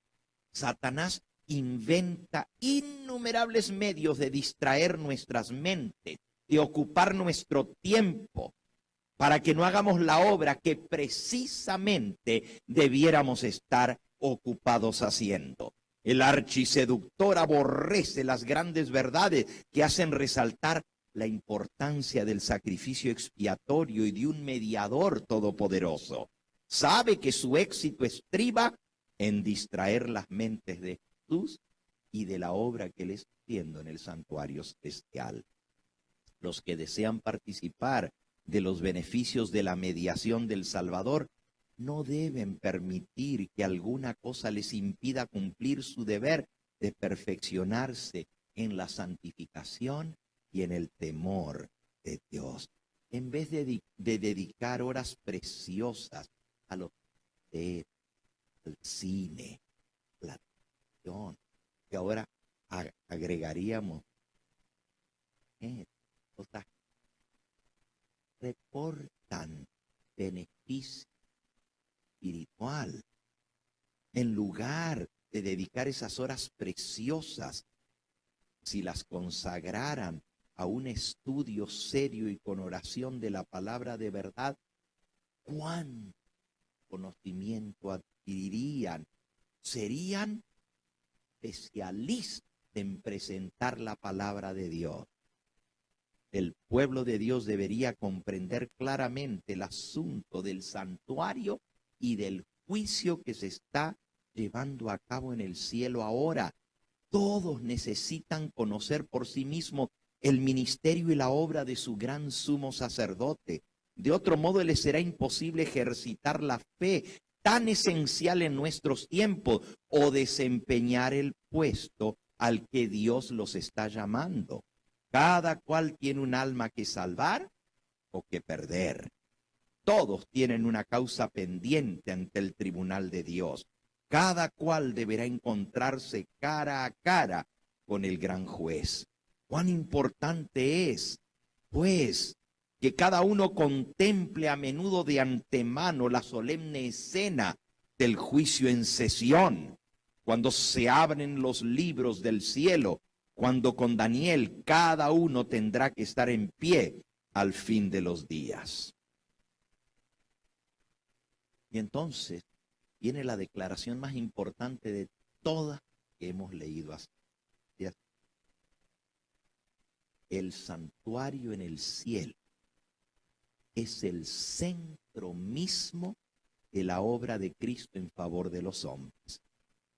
S1: Satanás inventa innumerables medios de distraer nuestras mentes, de ocupar nuestro tiempo, para que no hagamos la obra que precisamente debiéramos estar ocupados haciendo. El archiseductor aborrece las grandes verdades que hacen resaltar la importancia del sacrificio expiatorio y de un mediador todopoderoso. Sabe que su éxito estriba en distraer las mentes de Jesús y de la obra que él está haciendo en el santuario celestial. Los que desean participar de los beneficios de la mediación del Salvador no deben permitir que alguna cosa les impida cumplir su deber de perfeccionarse en la santificación y en el temor de Dios. En vez de dedicar horas preciosas a los al cine, la televisión, que ahora agregaríamos cosas que reportan beneficio espiritual, en lugar de dedicar esas horas preciosas, si las consagraran a un estudio serio y con oración de la palabra de verdad, cuán conocimiento adquirirían, serían especialistas en presentar la palabra de Dios. El pueblo de Dios debería comprender claramente el asunto del santuario y del juicio que se está llevando a cabo en el cielo ahora. Todos necesitan conocer por sí mismos el ministerio y la obra de su gran sumo sacerdote. De otro modo, les será imposible ejercitar la fe tan esencial en nuestros tiempos o desempeñar el puesto al que Dios los está llamando. Cada cual tiene un alma que salvar o que perder. Todos tienen una causa pendiente ante el tribunal de Dios. Cada cual deberá encontrarse cara a cara con el gran juez. Cuán importante es, pues, que cada uno contemple a menudo de antemano la solemne escena del juicio en sesión, cuando se abren los libros del cielo, cuando con Daniel cada uno tendrá que estar en pie al fin de los días. Y entonces viene la declaración más importante de todas que hemos leído hasta ahora. El santuario en el cielo es el centro mismo de la obra de Cristo en favor de los hombres.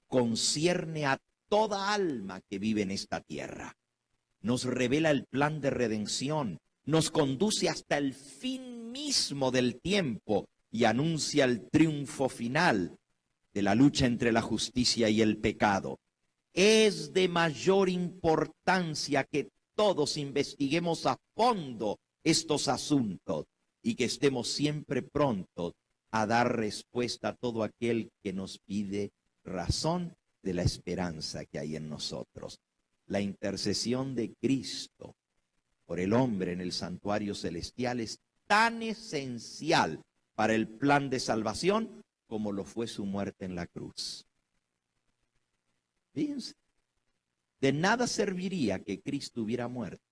S1: Concierne a toda alma que vive en esta tierra. nos revela el plan de redención, nos conduce hasta el fin mismo del tiempo y anuncia el triunfo final de la lucha entre la justicia y el pecado. Es de mayor importancia que todos investiguemos a fondo estos asuntos y que estemos siempre prontos a dar respuesta a todo aquel que nos pide razón de la esperanza que hay en nosotros. La intercesión de Cristo por el hombre en el santuario celestial es tan esencial para el plan de salvación como lo fue su muerte en la cruz. Fíjense, de nada serviría que Cristo hubiera muerto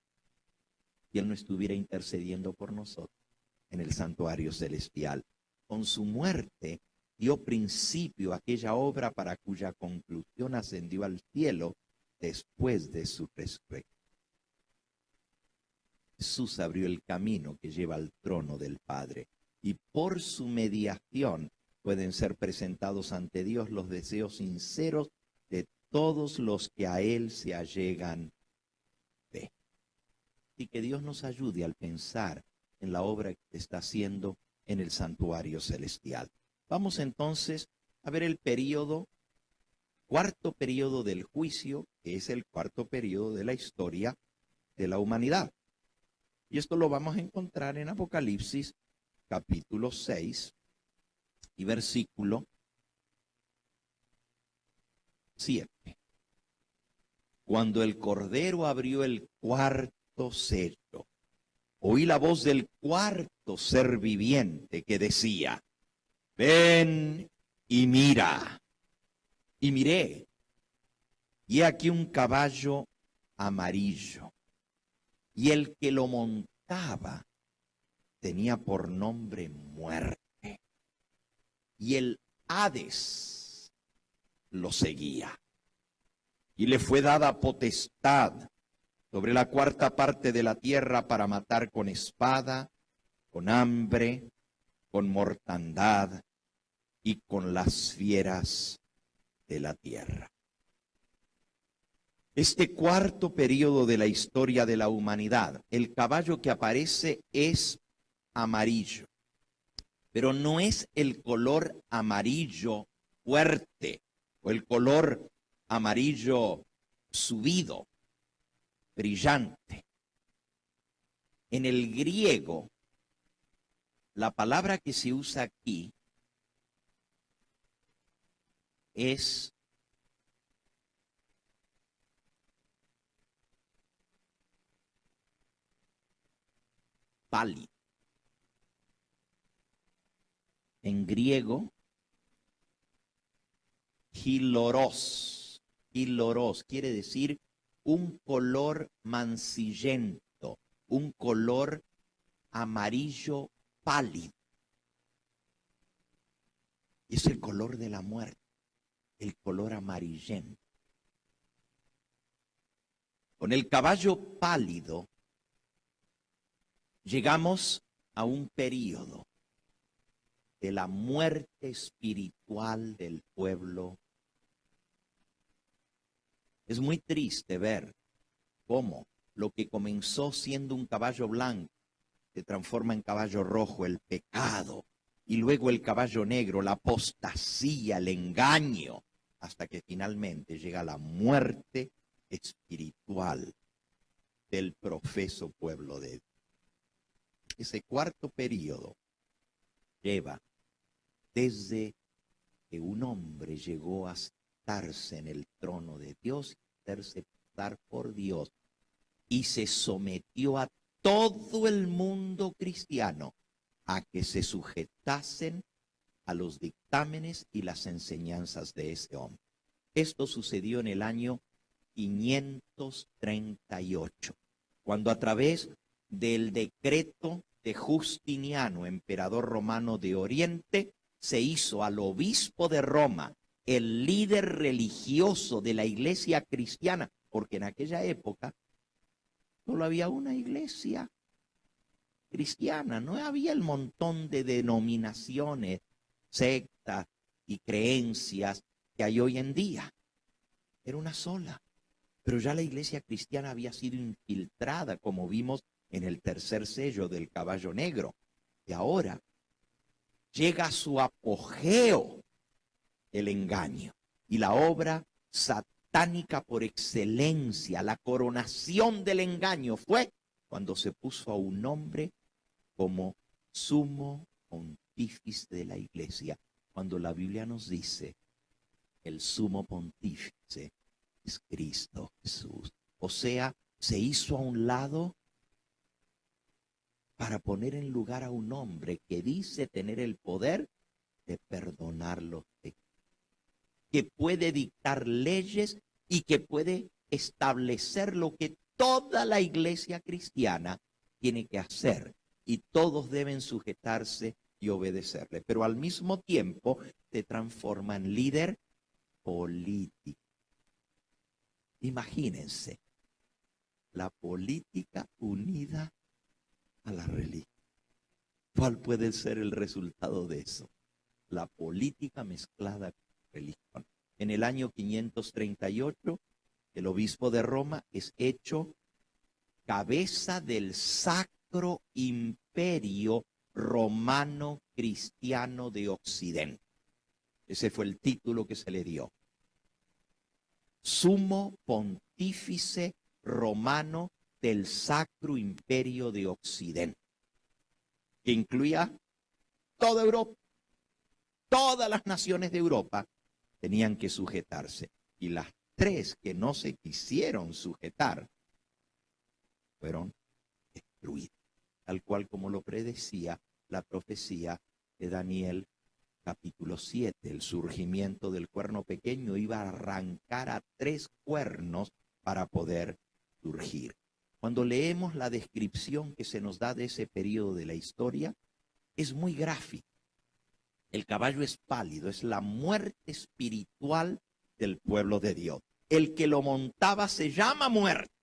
S1: y Él no estuviera intercediendo por nosotros en el santuario celestial. Con su muerte dio principio a aquella obra para cuya conclusión ascendió al cielo después de su resurrección. Jesús abrió el camino que lleva al trono del Padre y por su mediación pueden ser presentados ante Dios los deseos sinceros de todos los que a Él se allegan fe. Y que Dios nos ayude al pensar en la obra que está haciendo en el santuario celestial. Vamos entonces a ver el cuarto periodo del juicio, que es el cuarto periodo de la historia de la humanidad. Y esto lo vamos a encontrar en Apocalipsis capítulo 6 y versículo 7. Cuando el Cordero abrió el cuarto sello, oí la voz del cuarto ser viviente que decía: ven y mira. Y miré, y he aquí un caballo amarillo, y el que lo montaba tenía por nombre Muerte, y el Hades lo seguía. Y le fue dada potestad sobre la cuarta parte de la tierra para matar con espada, con hambre, con mortandad y con las fieras de la tierra. Este cuarto periodo de la historia de la humanidad, el caballo que aparece es amarillo, pero no es el color amarillo fuerte o el color amarillo subido, brillante. En el griego, la palabra que se usa aquí es pálido. En griego, hiloros. Hiloros quiere decir un color mancillento, un color amarillo pálido. Es el color de la muerte, el color amarillento. Con el caballo pálido llegamos a un periodo de la muerte espiritual del pueblo. Es muy triste ver cómo lo que comenzó siendo un caballo blanco se transforma en caballo rojo, el pecado, y luego el caballo negro, la apostasía, el engaño, hasta que finalmente llega la muerte espiritual del profeso pueblo de Dios. Ese cuarto periodo lleva desde que un hombre llegó a sentarse en el trono de Dios, hacerse pasar por Dios, y se sometió a todo el mundo cristiano a que se sujetasen a los dictámenes y las enseñanzas de ese hombre. Esto sucedió en el año 538, cuando a través del decreto de Justiniano, emperador romano de Oriente, se hizo al obispo de Roma el líder religioso de la iglesia cristiana, porque en aquella época solo había una iglesia cristiana, no había el montón de denominaciones, sectas y creencias que hay hoy en día. Era una sola. Pero ya la iglesia cristiana había sido infiltrada, como vimos en el tercer sello del caballo negro. Y ahora llega a su apogeo el engaño. Y la obra satánica por excelencia, la coronación del engaño, fue cuando se puso a un hombre como sumo pontífice de la iglesia. Cuando la Biblia nos dice, el sumo pontífice es Cristo Jesús. O sea, se hizo a un lado para poner en lugar a un hombre que dice tener el poder de perdonar los pecados, que puede dictar leyes y que puede establecer lo que toda la iglesia cristiana tiene que hacer, y todos deben sujetarse y obedecerle. Pero al mismo tiempo se transforma en líder político. Imagínense, la política unida a la religión. ¿Cuál puede ser el resultado de eso? La política mezclada con la religión. En el año 538, el obispo de Roma es hecho cabeza del Sacro Imperio Romano Cristiano de Occidente. Ese fue el título que se le dio. Sumo Pontífice Romano del Sacro Imperio de Occidente, que incluía toda Europa. Todas las naciones de Europa tenían que sujetarse, y las tres que no se quisieron sujetar fueron destruidas, tal cual como lo predecía la profecía de Daniel capítulo 7. El surgimiento del cuerno pequeño iba a arrancar a 3 cuernos para poder surgir. Cuando leemos la descripción que se nos da de ese periodo de la historia, es muy gráfico. El caballo es pálido, es la muerte espiritual del pueblo de Dios. El que lo montaba se llama muerte.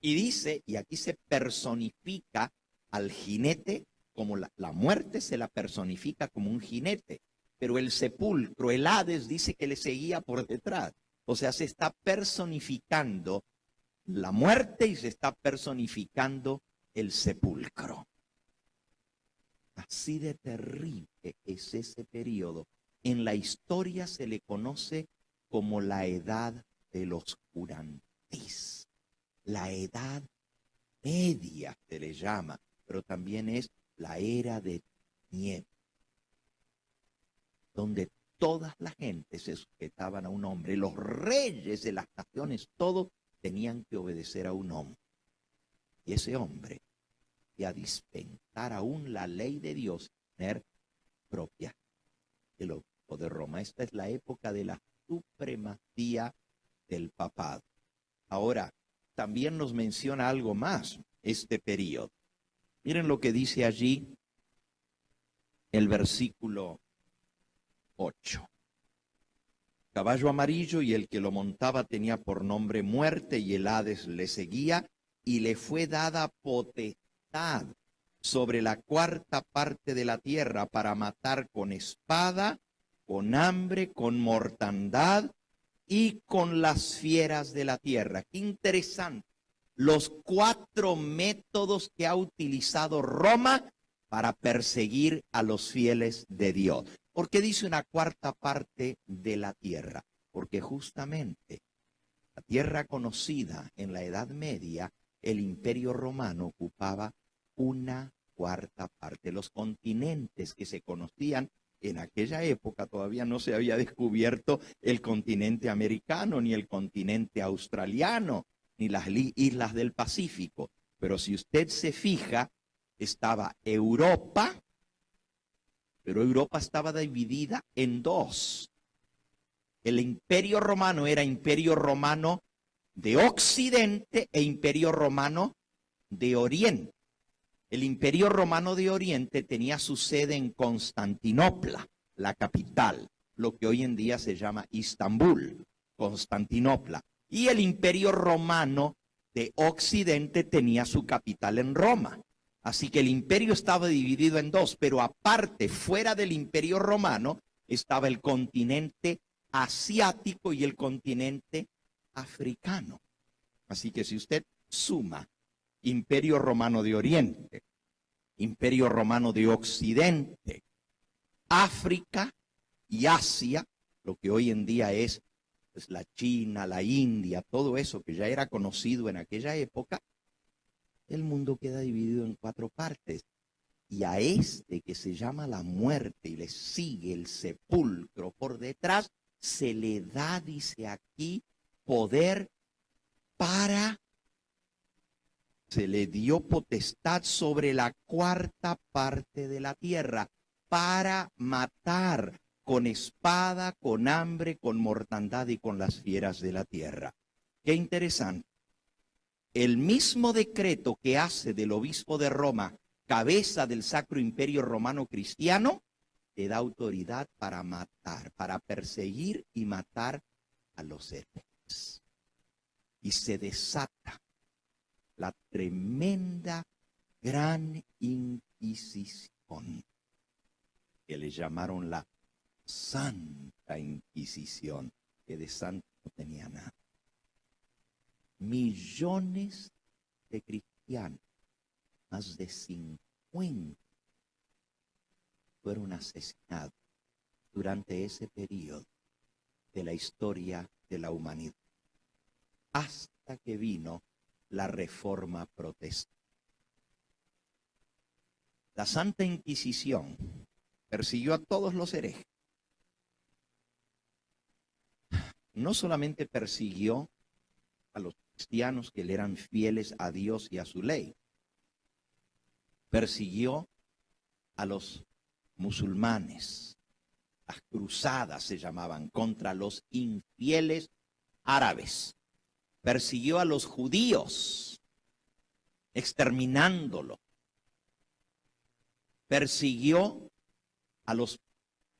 S1: Y dice, y aquí se personifica al jinete, como la muerte se la personifica como un jinete, pero el sepulcro, el Hades, dice que le seguía por detrás. O sea, se está personificando la muerte y se está personificando el sepulcro. Así de terrible es ese periodo. En la historia se le conoce como la edad del oscurantismo. La edad media se le llama, pero también es la era de niebla, donde toda la gente se sujetaban a un hombre. Los reyes de las naciones, todos tenían que obedecer a un hombre. Y ese hombre, y a dispensar aún la ley de Dios, tener propia del obispo de Roma. Esta es la época de la supremacía del papado. Ahora, también nos menciona algo más este periodo. Miren lo que dice allí el versículo 8. Caballo amarillo, y el que lo montaba tenía por nombre Muerte, y el Hades le seguía, y le fue dada potestad sobre la 4ª parte de la tierra para matar con espada, con hambre, con mortandad y con las fieras de la tierra. Qué interesante. Los 4 métodos que ha utilizado Roma para perseguir a los fieles de Dios. ¿Por qué dice una 4ª parte de la tierra? Porque justamente la tierra conocida en la Edad Media, el Imperio Romano ocupaba una 4ª parte. Los continentes que se conocían en aquella época, todavía no se había descubierto el continente americano, ni el continente australiano, ni las islas del Pacífico. Pero si usted se fija, estaba Europa, pero Europa estaba dividida en 2. El Imperio Romano era Imperio Romano de Occidente e Imperio Romano de Oriente. El Imperio Romano de Oriente tenía su sede en Constantinopla, la capital, lo que hoy en día se llama Istambul, Constantinopla. Y el Imperio Romano de Occidente tenía su capital en Roma. Así que el imperio estaba dividido en 2, pero aparte, fuera del Imperio Romano, estaba el continente asiático y el continente africano. Así que si usted suma Imperio Romano de Oriente, Imperio Romano de Occidente, África y Asia, lo que hoy en día es pues, la China, la India, todo eso que ya era conocido en aquella época, el mundo queda dividido en 4 partes. Y a este que se llama la muerte y le sigue el sepulcro por detrás, se le da, dice aquí, poder se le dio potestad sobre la 4ª parte de la tierra para matar con espada, con hambre, con mortandad y con las fieras de la tierra. Qué interesante. El mismo decreto que hace del obispo de Roma cabeza del Sacro Imperio Romano Cristiano, te da autoridad para matar, para perseguir y matar a los herejes. Y se desata la tremenda, gran Inquisición, que le llamaron la Santa Inquisición, que de santo no tenía nada. Millones de cristianos, más de 50, fueron asesinados durante ese periodo de la historia de la humanidad, hasta que vino la Reforma Protestante. La Santa Inquisición persiguió a todos los herejes. No solamente persiguió a los cristianos que le eran fieles a Dios y a su ley, persiguió a los musulmanes. Las cruzadas se llamaban contra los infieles árabes. Persiguió a los judíos, exterminándolos. Persiguió a los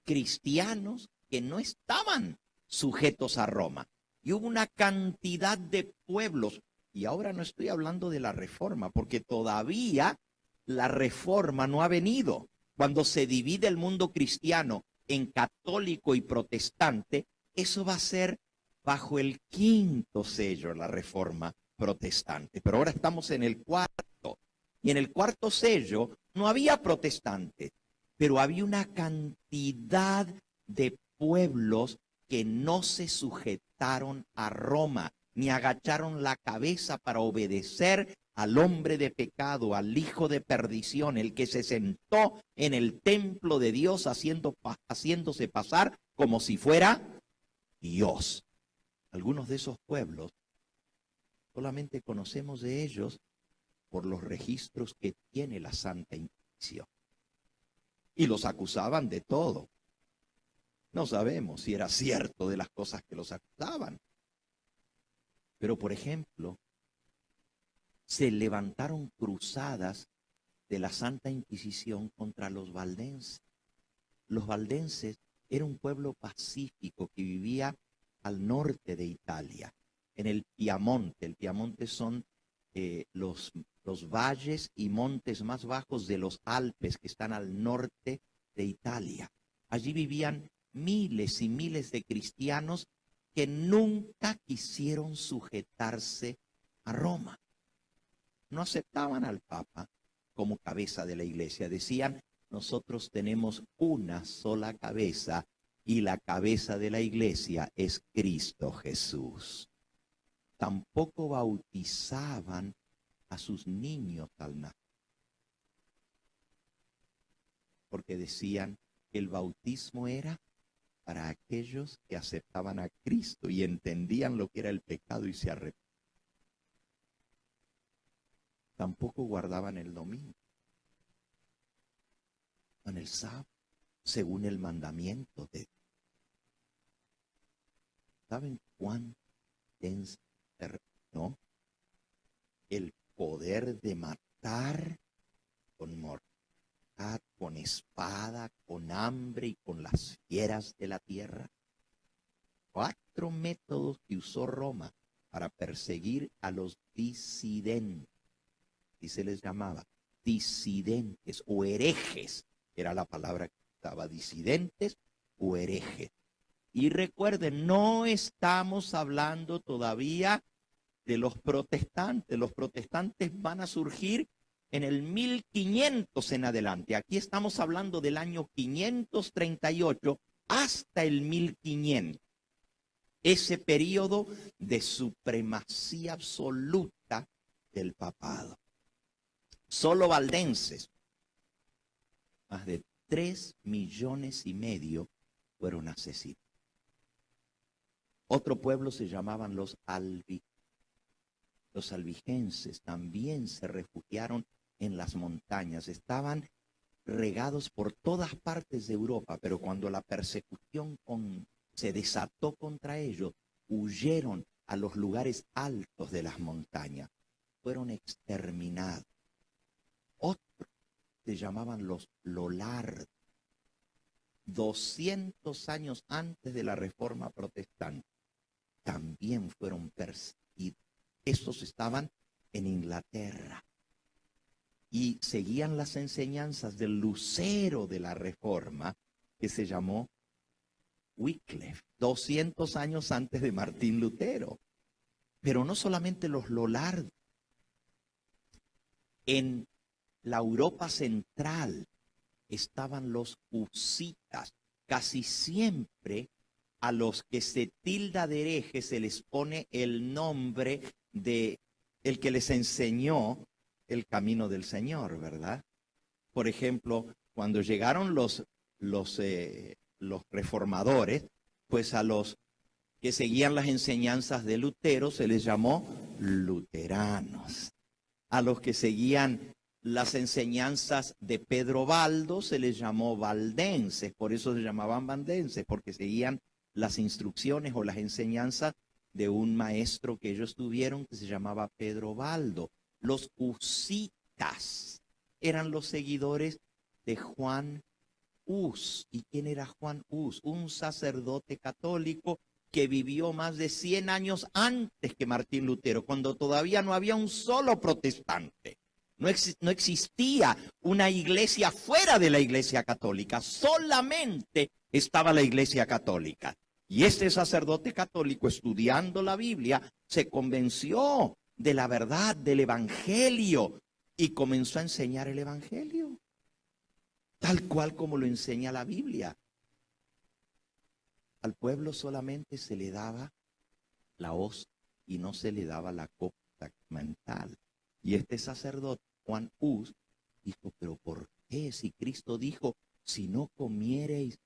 S1: cristianos que no estaban sujetos a Roma. Y hubo una cantidad de pueblos. Y ahora no estoy hablando de la Reforma, porque todavía la Reforma no ha venido. Cuando se divide el mundo cristiano en católico y protestante, eso va a ser bajo el 5º sello, la Reforma protestante. Pero ahora estamos en el 4º. Y en el 4º sello no había protestantes, pero había una cantidad de pueblos que no se sujetaron a Roma, ni agacharon la cabeza para obedecer al hombre de pecado, al hijo de perdición, el que se sentó en el templo de Dios haciéndose pasar como si fuera Dios. Algunos de esos pueblos solamente conocemos de ellos por los registros que tiene la Santa Inquisición. Y los acusaban de todo. No sabemos si era cierto de las cosas que los acusaban. Pero, por ejemplo, se levantaron cruzadas de la Santa Inquisición contra los valdenses. Los valdenses era un pueblo pacífico que vivía al norte de Italia, en el Piamonte. El Piamonte son los valles y montes más bajos de los Alpes que están al norte de Italia. Allí vivían miles y miles de cristianos que nunca quisieron sujetarse a Roma. No aceptaban al Papa como cabeza de la iglesia. Decían, nosotros tenemos una sola cabeza y la cabeza de la iglesia es Cristo Jesús. Tampoco bautizaban a sus niños al nacer, porque decían que el bautismo era para aquellos que aceptaban a Cristo y entendían lo que era el pecado y se arrepentían. Tampoco guardaban el domingo, en el sábado, según el mandamiento de Dios. ¿Saben cuán denso terminó el poder de matar con mortandad, con espada, con hambre y con las fieras de la tierra? 4 métodos que usó Roma para perseguir a los disidentes. Y se les llamaba disidentes o herejes. Era la palabra que usaba, disidentes o herejes. Y recuerden, no estamos hablando todavía de los protestantes. Los protestantes van a surgir en el 1500 en adelante. Aquí estamos hablando del año 538 hasta el 1500. Ese periodo de supremacía absoluta del papado. Solo valdenses, más de 3,5 millones fueron asesinados. Otro pueblo se llamaban los albigenses. Los albigenses también se refugiaron en las montañas. Estaban regados por todas partes de Europa, pero cuando la persecución se desató contra ellos, huyeron a los lugares altos de las montañas. Fueron exterminados. Otros se llamaban los lollardos. 200 años antes de la Reforma Protestante, también fueron perseguidos. Estos estaban en Inglaterra y seguían las enseñanzas del lucero de la Reforma, que se llamó Wycliffe, 200 años antes de Martín Lutero. Pero no solamente los lollardos. En la Europa central estaban los husitas. Casi siempre a los que se tilda de herejes se les pone el nombre de el que les enseñó el camino del Señor, ¿verdad? Por ejemplo, cuando llegaron los reformadores, pues a los que seguían las enseñanzas de Lutero se les llamó luteranos. A los que seguían las enseñanzas de Pedro Baldo se les llamó valdenses, por eso se llamaban valdenses, porque seguían las instrucciones o las enseñanzas de un maestro que ellos tuvieron que se llamaba Pedro Baldo. Los husitas eran los seguidores de Juan Hus. ¿Y quién era Juan Hus? Un sacerdote católico que vivió más de 100 años antes que Martín Lutero, cuando todavía no había un solo protestante. No existía una iglesia fuera de la iglesia católica, solamente estaba la iglesia católica. Y este sacerdote católico, estudiando la Biblia, se convenció de la verdad del evangelio y comenzó a enseñar el evangelio, tal cual como lo enseña la Biblia. Al pueblo solamente se le daba la hostia y no se le daba la copa sacramental. Y este sacerdote, Juan Hus, dijo, pero ¿por qué? Si Cristo dijo, si no comiereis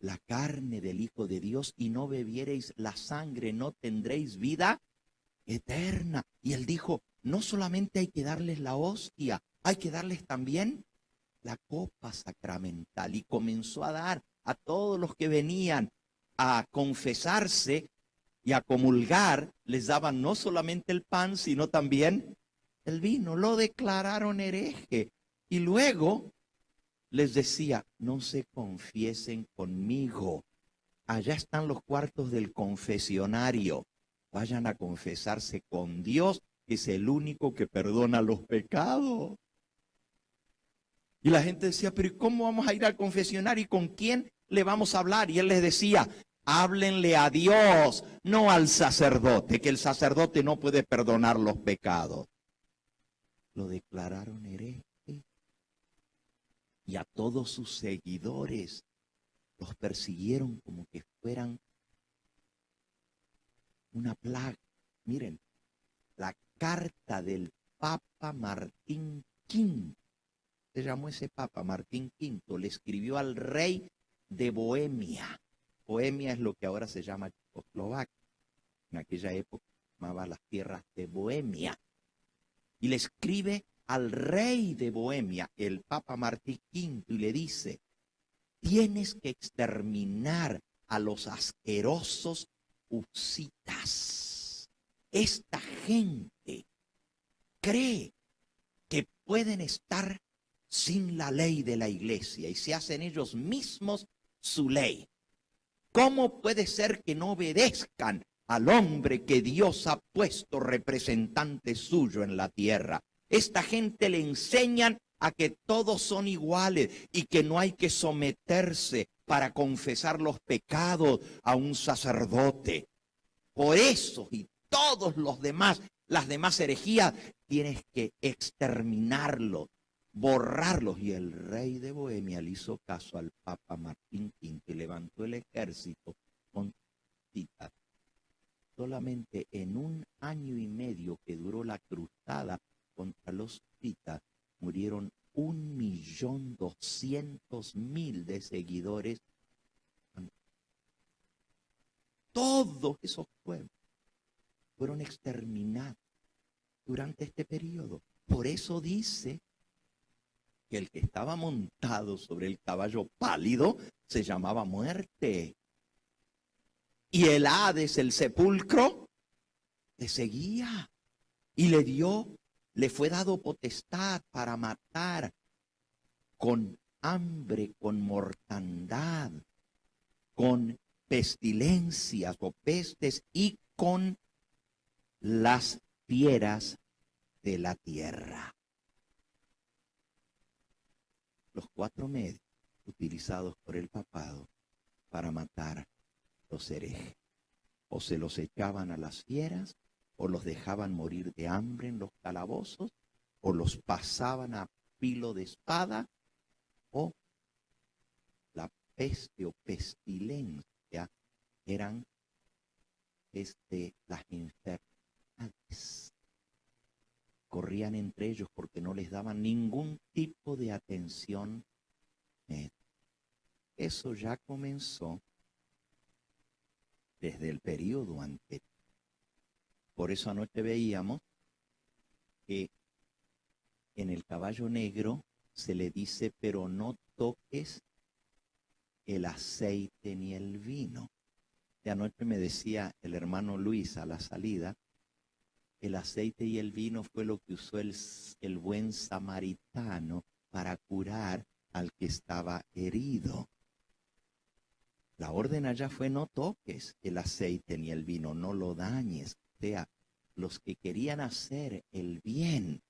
S1: la carne del Hijo de Dios y no bebiereis la sangre, no tendréis vida eterna. Y él dijo, no solamente hay que darles la hostia, hay que darles también la copa sacramental. Y comenzó a dar a todos los que venían a confesarse y a comulgar, les daban no solamente el pan, sino también el vino. Lo declararon hereje. Y luego les decía, no se confiesen conmigo. Allá están los cuartos del confesionario. Vayan a confesarse con Dios, que es el único que perdona los pecados. Y la gente decía, pero ¿cómo vamos a ir al confesionario y con quién le vamos a hablar? Y él les decía, háblenle a Dios, no al sacerdote, que el sacerdote no puede perdonar los pecados. Lo declararon hereje. Y a todos sus seguidores los persiguieron como que fueran una plaga. Miren, la carta del Papa Martín V, se llamó ese Papa Martín V, le escribió al rey de Bohemia. Bohemia es lo que ahora se llama Checoslovaquia. En aquella época se llamaba las tierras de Bohemia. Y le escribe al rey de Bohemia, el Papa Martín V, y le dice, tienes que exterminar a los asquerosos husitas. Esta gente cree que pueden estar sin la ley de la iglesia y se hacen ellos mismos su ley. ¿Cómo puede ser que no obedezcan al hombre que Dios ha puesto representante suyo en la tierra? Esta gente le enseñan a que todos son iguales y que no hay que someterse para confesar los pecados a un sacerdote. Por eso y todos los demás, las demás herejías, tienes que exterminarlos, borrarlos. Y el rey de Bohemia le hizo caso al Papa Martín V y levantó el ejército con citas. Solamente en 1 año y medio que duró la cruzada contra los citas, murieron 1.200.000 de seguidores. Todos esos pueblos fueron exterminados durante este periodo. Por eso dice que el que estaba montado sobre el caballo pálido se llamaba muerte. Y el Hades, el sepulcro, le seguía y le fue dado potestad para matar con hambre, con mortandad, con pestilencias o pestes y con las fieras de la tierra. Los 4 medios utilizados por el papado para matar los herejes: o se los echaban a las fieras, o los dejaban morir de hambre en los calabozos, o los pasaban a filo de espada, o la peste o pestilencia eran las enfermedades. Corrían entre ellos porque no les daban ningún tipo de atención médica. Eso ya comenzó desde el periodo anterior. Por eso anoche veíamos que en el caballo negro se le dice: pero no toques el aceite ni el vino. Y anoche me decía el hermano Luis a la salida, el aceite y el vino fue lo que usó el buen samaritano para curar al que estaba herido. La orden allá fue: no toques el aceite ni el vino, no lo dañes. O sea, los que querían hacer el bien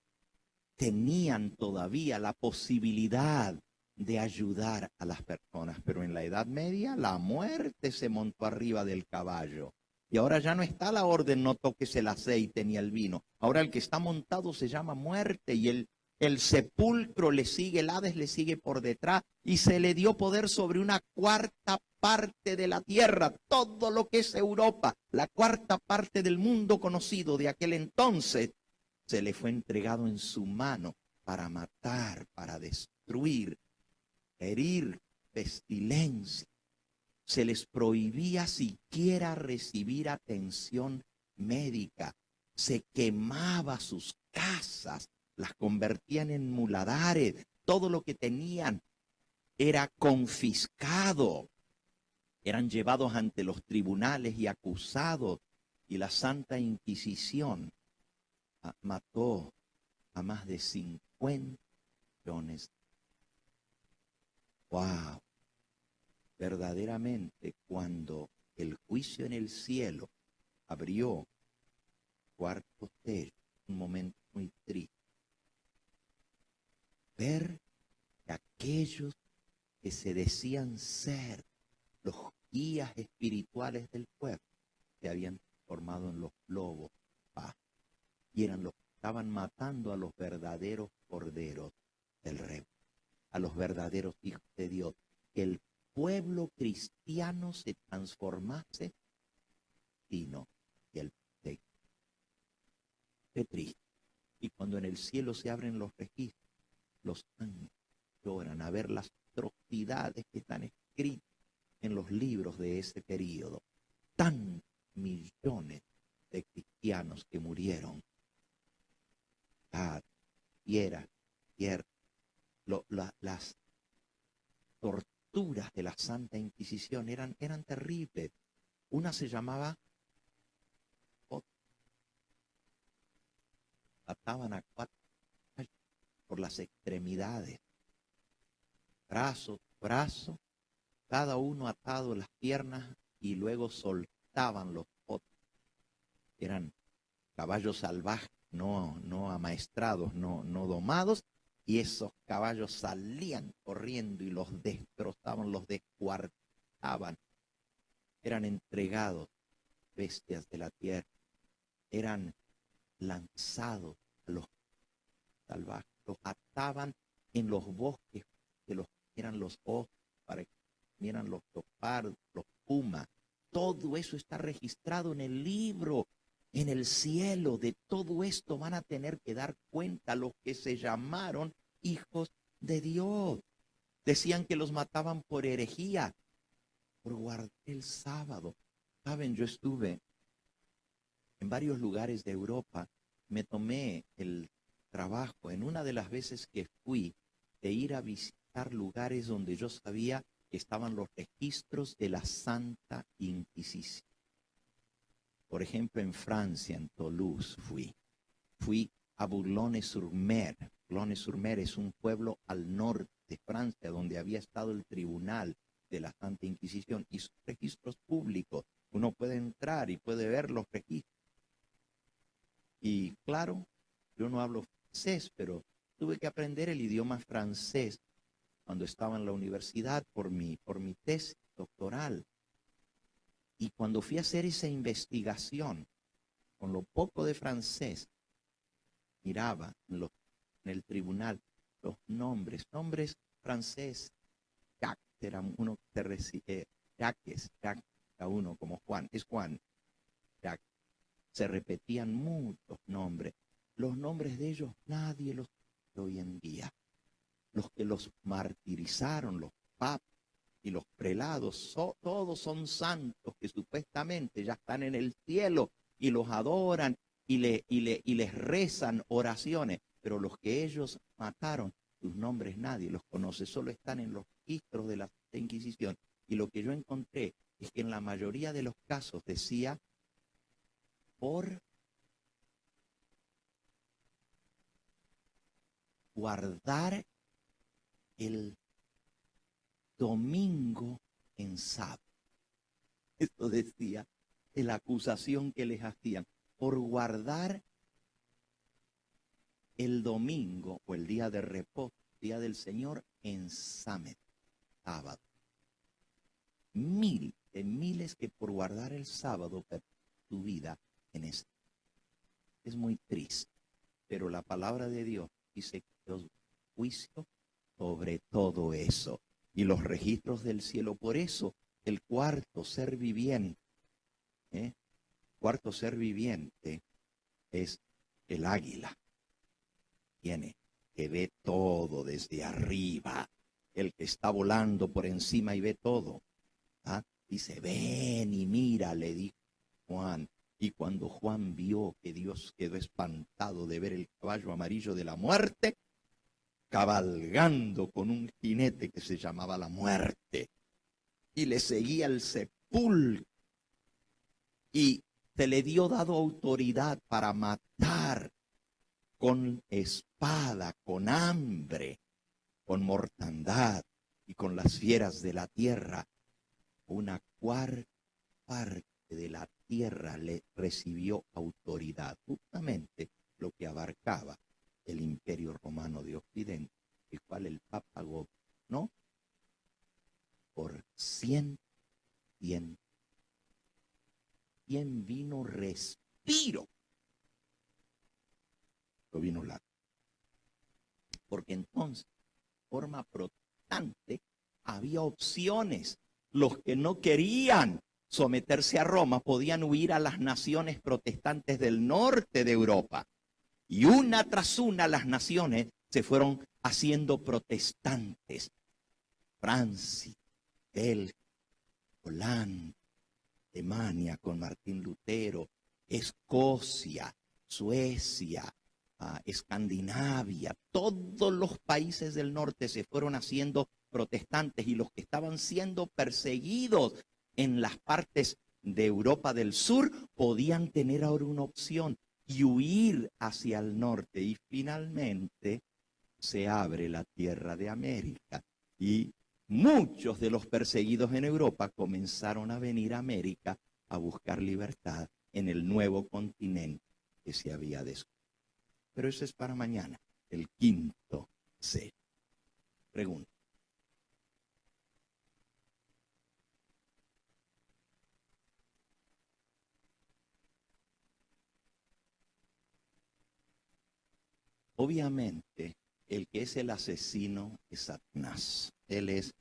S1: tenían todavía la posibilidad de ayudar a las personas. Pero en la Edad Media la muerte se montó arriba del caballo. Y ahora ya no está la orden: no toques el aceite ni el vino. Ahora el que está montado se llama muerte, y el sepulcro le sigue, el Hades le sigue por detrás, y se le dio poder sobre 1/4 parte de la tierra, todo lo que es Europa, la 1/4 parte del mundo conocido de aquel entonces, se le fue entregado en su mano para matar, para destruir, herir, pestilencia. Se les prohibía siquiera recibir atención médica. Se quemaba sus casas, las convertían en muladares. Todo lo que tenían era confiscado. Eran llevados ante los tribunales y acusados. Y la Santa Inquisición mató a más de 50 millones. ¡Wow! Verdaderamente, cuando el juicio en el cielo abrió cuarto sello, un momento muy triste, ver que aquellos que se decían ser los guías espirituales del pueblo se habían transformado en los lobos y eran los que estaban matando a los verdaderos corderos del rey, a los verdaderos hijos de Dios. Que el pueblo cristiano se transformase, sino que el pecado. Qué triste. Y cuando en el cielo se abren los registros, los ángeles lloran a ver las atrocidades que están escritas en los libros de ese periodo. Tantos millones de cristianos que murieron. Fieras, las torturas de la Santa Inquisición eran terribles. Una se llamaba: ataban a 4 por las extremidades, brazo, cada uno atado a las piernas, y luego soltaban los otros. Eran caballos salvajes, no amaestrados, no domados, y esos caballos salían corriendo y los destrozaban, los descuartaban. Eran entregados bestias de la tierra, eran lanzados a los salvajes, los ataban en los bosques que los comieran los osos, para que comieran los leopardos, los pumas. Todo eso está registrado en el libro. En el cielo de todo esto van a tener que dar cuenta los que se llamaron hijos de Dios. Decían que los mataban por herejía, por guardar el sábado. Saben, yo estuve en varios lugares de Europa, me tomé el trabajo en una de las veces que fui de ir a visitar lugares donde yo sabía que estaban los registros de la Santa Inquisición. Por ejemplo, en Francia, en Toulouse fui a Boulogne-sur-Mer. Boulogne-sur-Mer es un pueblo al norte de Francia donde había estado el tribunal de la Santa Inquisición y sus registros públicos. Uno puede entrar y puede ver los registros. Y claro, yo no hablo francés, pero tuve que aprender el idioma francés cuando estaba en la universidad por mi tesis doctoral. Y cuando fui a hacer esa investigación, con lo poco de francés, miraba en el tribunal los nombres franceses. Jacques era uno que recibe, Jacques era uno como Juan, es Juan, Jacques. Se repetían muchos nombres. Los nombres de ellos nadie los conoce hoy en día. Los que los martirizaron, los papas y los prelados, todos son santos que supuestamente ya están en el cielo y los adoran y les rezan oraciones. Pero los que ellos mataron, sus nombres nadie los conoce, solo están en los registros de la Santa Inquisición. Y lo que yo encontré es que en la mayoría de los casos decía por guardar el domingo en sábado. Eso decía de la acusación que les hacían, por guardar el domingo o el día de reposo, día del Señor, en sábado. Miles que por guardar el sábado perdieron su vida en esto. Es muy triste, pero la palabra de Dios dice que Dios va a juicio sobre todo eso y los registros del cielo. Por eso el cuarto ser viviente, cuarto ser viviente es el águila. Tiene que ve todo desde arriba, el que está volando por encima y ve todo. Dice, ven y mira, le dijo Juan. Y cuando Juan vio que Dios quedó espantado de ver el caballo amarillo de la muerte, cabalgando con un jinete que se llamaba la muerte, y le seguía el sepulcro, y se le dio dado autoridad para matar con espada, con hambre, con mortandad y con las fieras de la tierra. Una cuarta parte de la tierra le recibió autoridad, justamente lo que abarcaba el Imperio Romano de Occidente, el cual el Papa gobernó por 100 tiempos. ¿Quién vino respiro? Lo vino largo. Porque entonces, de forma protestante, había opciones. Los que no querían someterse a Roma podían huir a las naciones protestantes del norte de Europa. Y una tras una las naciones se fueron haciendo protestantes. Francia, Bélgica, Holanda, Alemania con Martín Lutero, Escocia, Suecia, Escandinavia, todos los países del norte se fueron haciendo protestantes, y los que estaban siendo perseguidos en las partes de Europa del sur podían tener ahora una opción y huir hacia el norte, y finalmente se abre la tierra de América y muchos de los perseguidos en Europa comenzaron a venir a América a buscar libertad en el nuevo continente que se había descubierto. Pero eso es para mañana, el quinto sello. Pregunta. Obviamente, el que es el asesino es Satanás. Él es.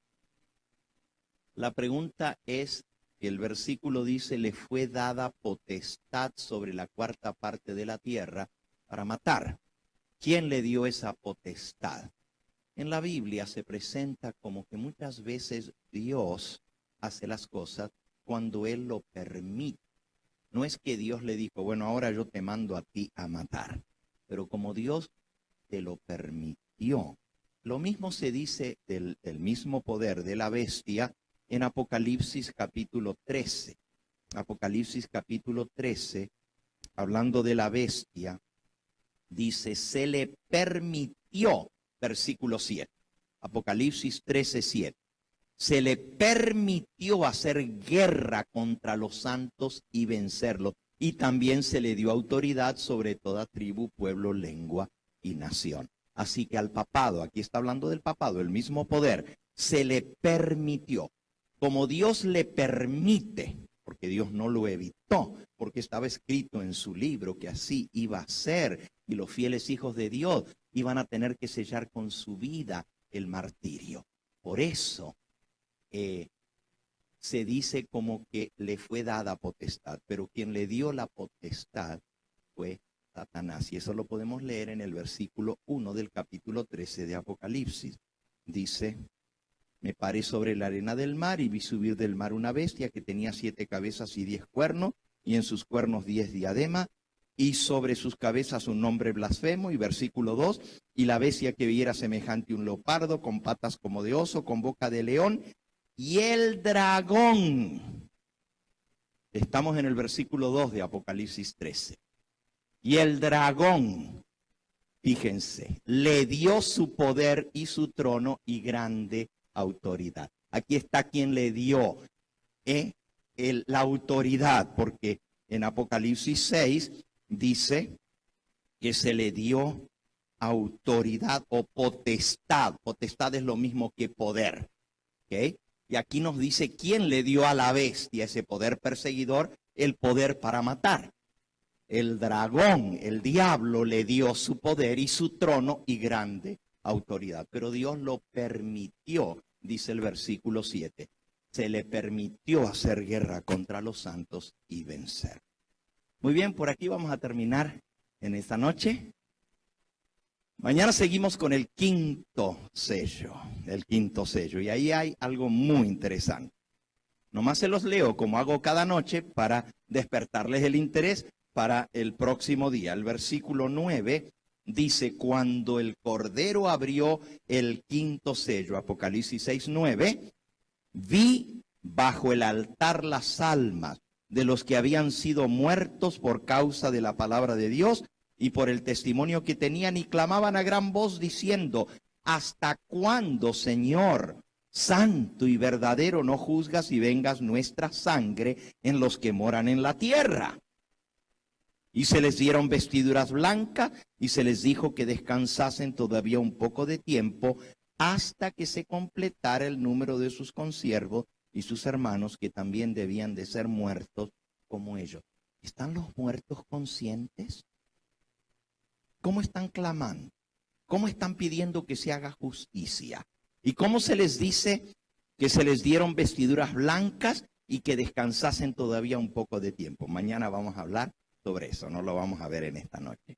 S1: La pregunta es, el versículo dice, le fue dada potestad sobre la cuarta parte de la tierra para matar. ¿Quién le dio esa potestad? En la Biblia se presenta como que muchas veces Dios hace las cosas cuando Él lo permite. No es que Dios le dijo, bueno, ahora yo te mando a ti a matar. Pero como Dios te lo permitió. Lo mismo se dice del mismo poder de la bestia en Apocalipsis capítulo 13. Apocalipsis capítulo 13, hablando de la bestia, dice, se le permitió, versículo 7, Apocalipsis 13, 7, se le permitió hacer guerra contra los santos y vencerlos, y también se le dio autoridad sobre toda tribu, pueblo, lengua y nación. Así que al papado, aquí está hablando del papado, el mismo poder, se le permitió. Como Dios le permite, porque Dios no lo evitó, porque estaba escrito en su libro que así iba a ser, y los fieles hijos de Dios iban a tener que sellar con su vida el martirio. Por eso se dice como que le fue dada potestad, pero quien le dio la potestad fue Satanás. Y eso lo podemos leer en el versículo 1 del capítulo 13 de Apocalipsis. Dice, me paré sobre la arena del mar y vi subir del mar una bestia que tenía 7 cabezas y 10 cuernos, y en sus cuernos 10 diademas, y sobre sus cabezas un nombre blasfemo. Y versículo 2, y la bestia que vi era semejante a un leopardo, con patas como de oso, con boca de león, y el dragón. Estamos en el versículo 2 de Apocalipsis 13. Y el dragón, fíjense, le dio su poder y su trono y grande autoridad. Aquí está quien le dio la autoridad, porque en Apocalipsis 6 dice que se le dio autoridad o potestad. Potestad es lo mismo que poder. ¿Okay? Y aquí nos dice quién le dio a la bestia, ese poder perseguidor, el poder para matar. El dragón, el diablo, le dio su poder y su trono y grande autoridad. Pero Dios lo permitió, dice el versículo 7. Se le permitió hacer guerra contra los santos y vencer. Muy bien, por aquí vamos a terminar en esta noche. Mañana seguimos con el quinto sello, y ahí hay algo muy interesante. Nomás se los leo como hago cada noche para despertarles el interés para el próximo día. El versículo 9 dice, cuando el Cordero abrió el quinto sello, Apocalipsis 6, 9, vi bajo el altar las almas de los que habían sido muertos por causa de la palabra de Dios y por el testimonio que tenían, y clamaban a gran voz diciendo, ¿hasta cuándo, Señor, santo y verdadero, no juzgas y vengas nuestra sangre en los que moran en la tierra? Y se les dieron vestiduras blancas y se les dijo que descansasen todavía un poco de tiempo hasta que se completara el número de sus consiervos y sus hermanos, que también debían de ser muertos como ellos. ¿Están los muertos conscientes? ¿Cómo están clamando? ¿Cómo están pidiendo que se haga justicia? ¿Y cómo se les dice que se les dieron vestiduras blancas y que descansasen todavía un poco de tiempo? Mañana vamos a hablar sobre eso, no lo vamos a ver en esta noche.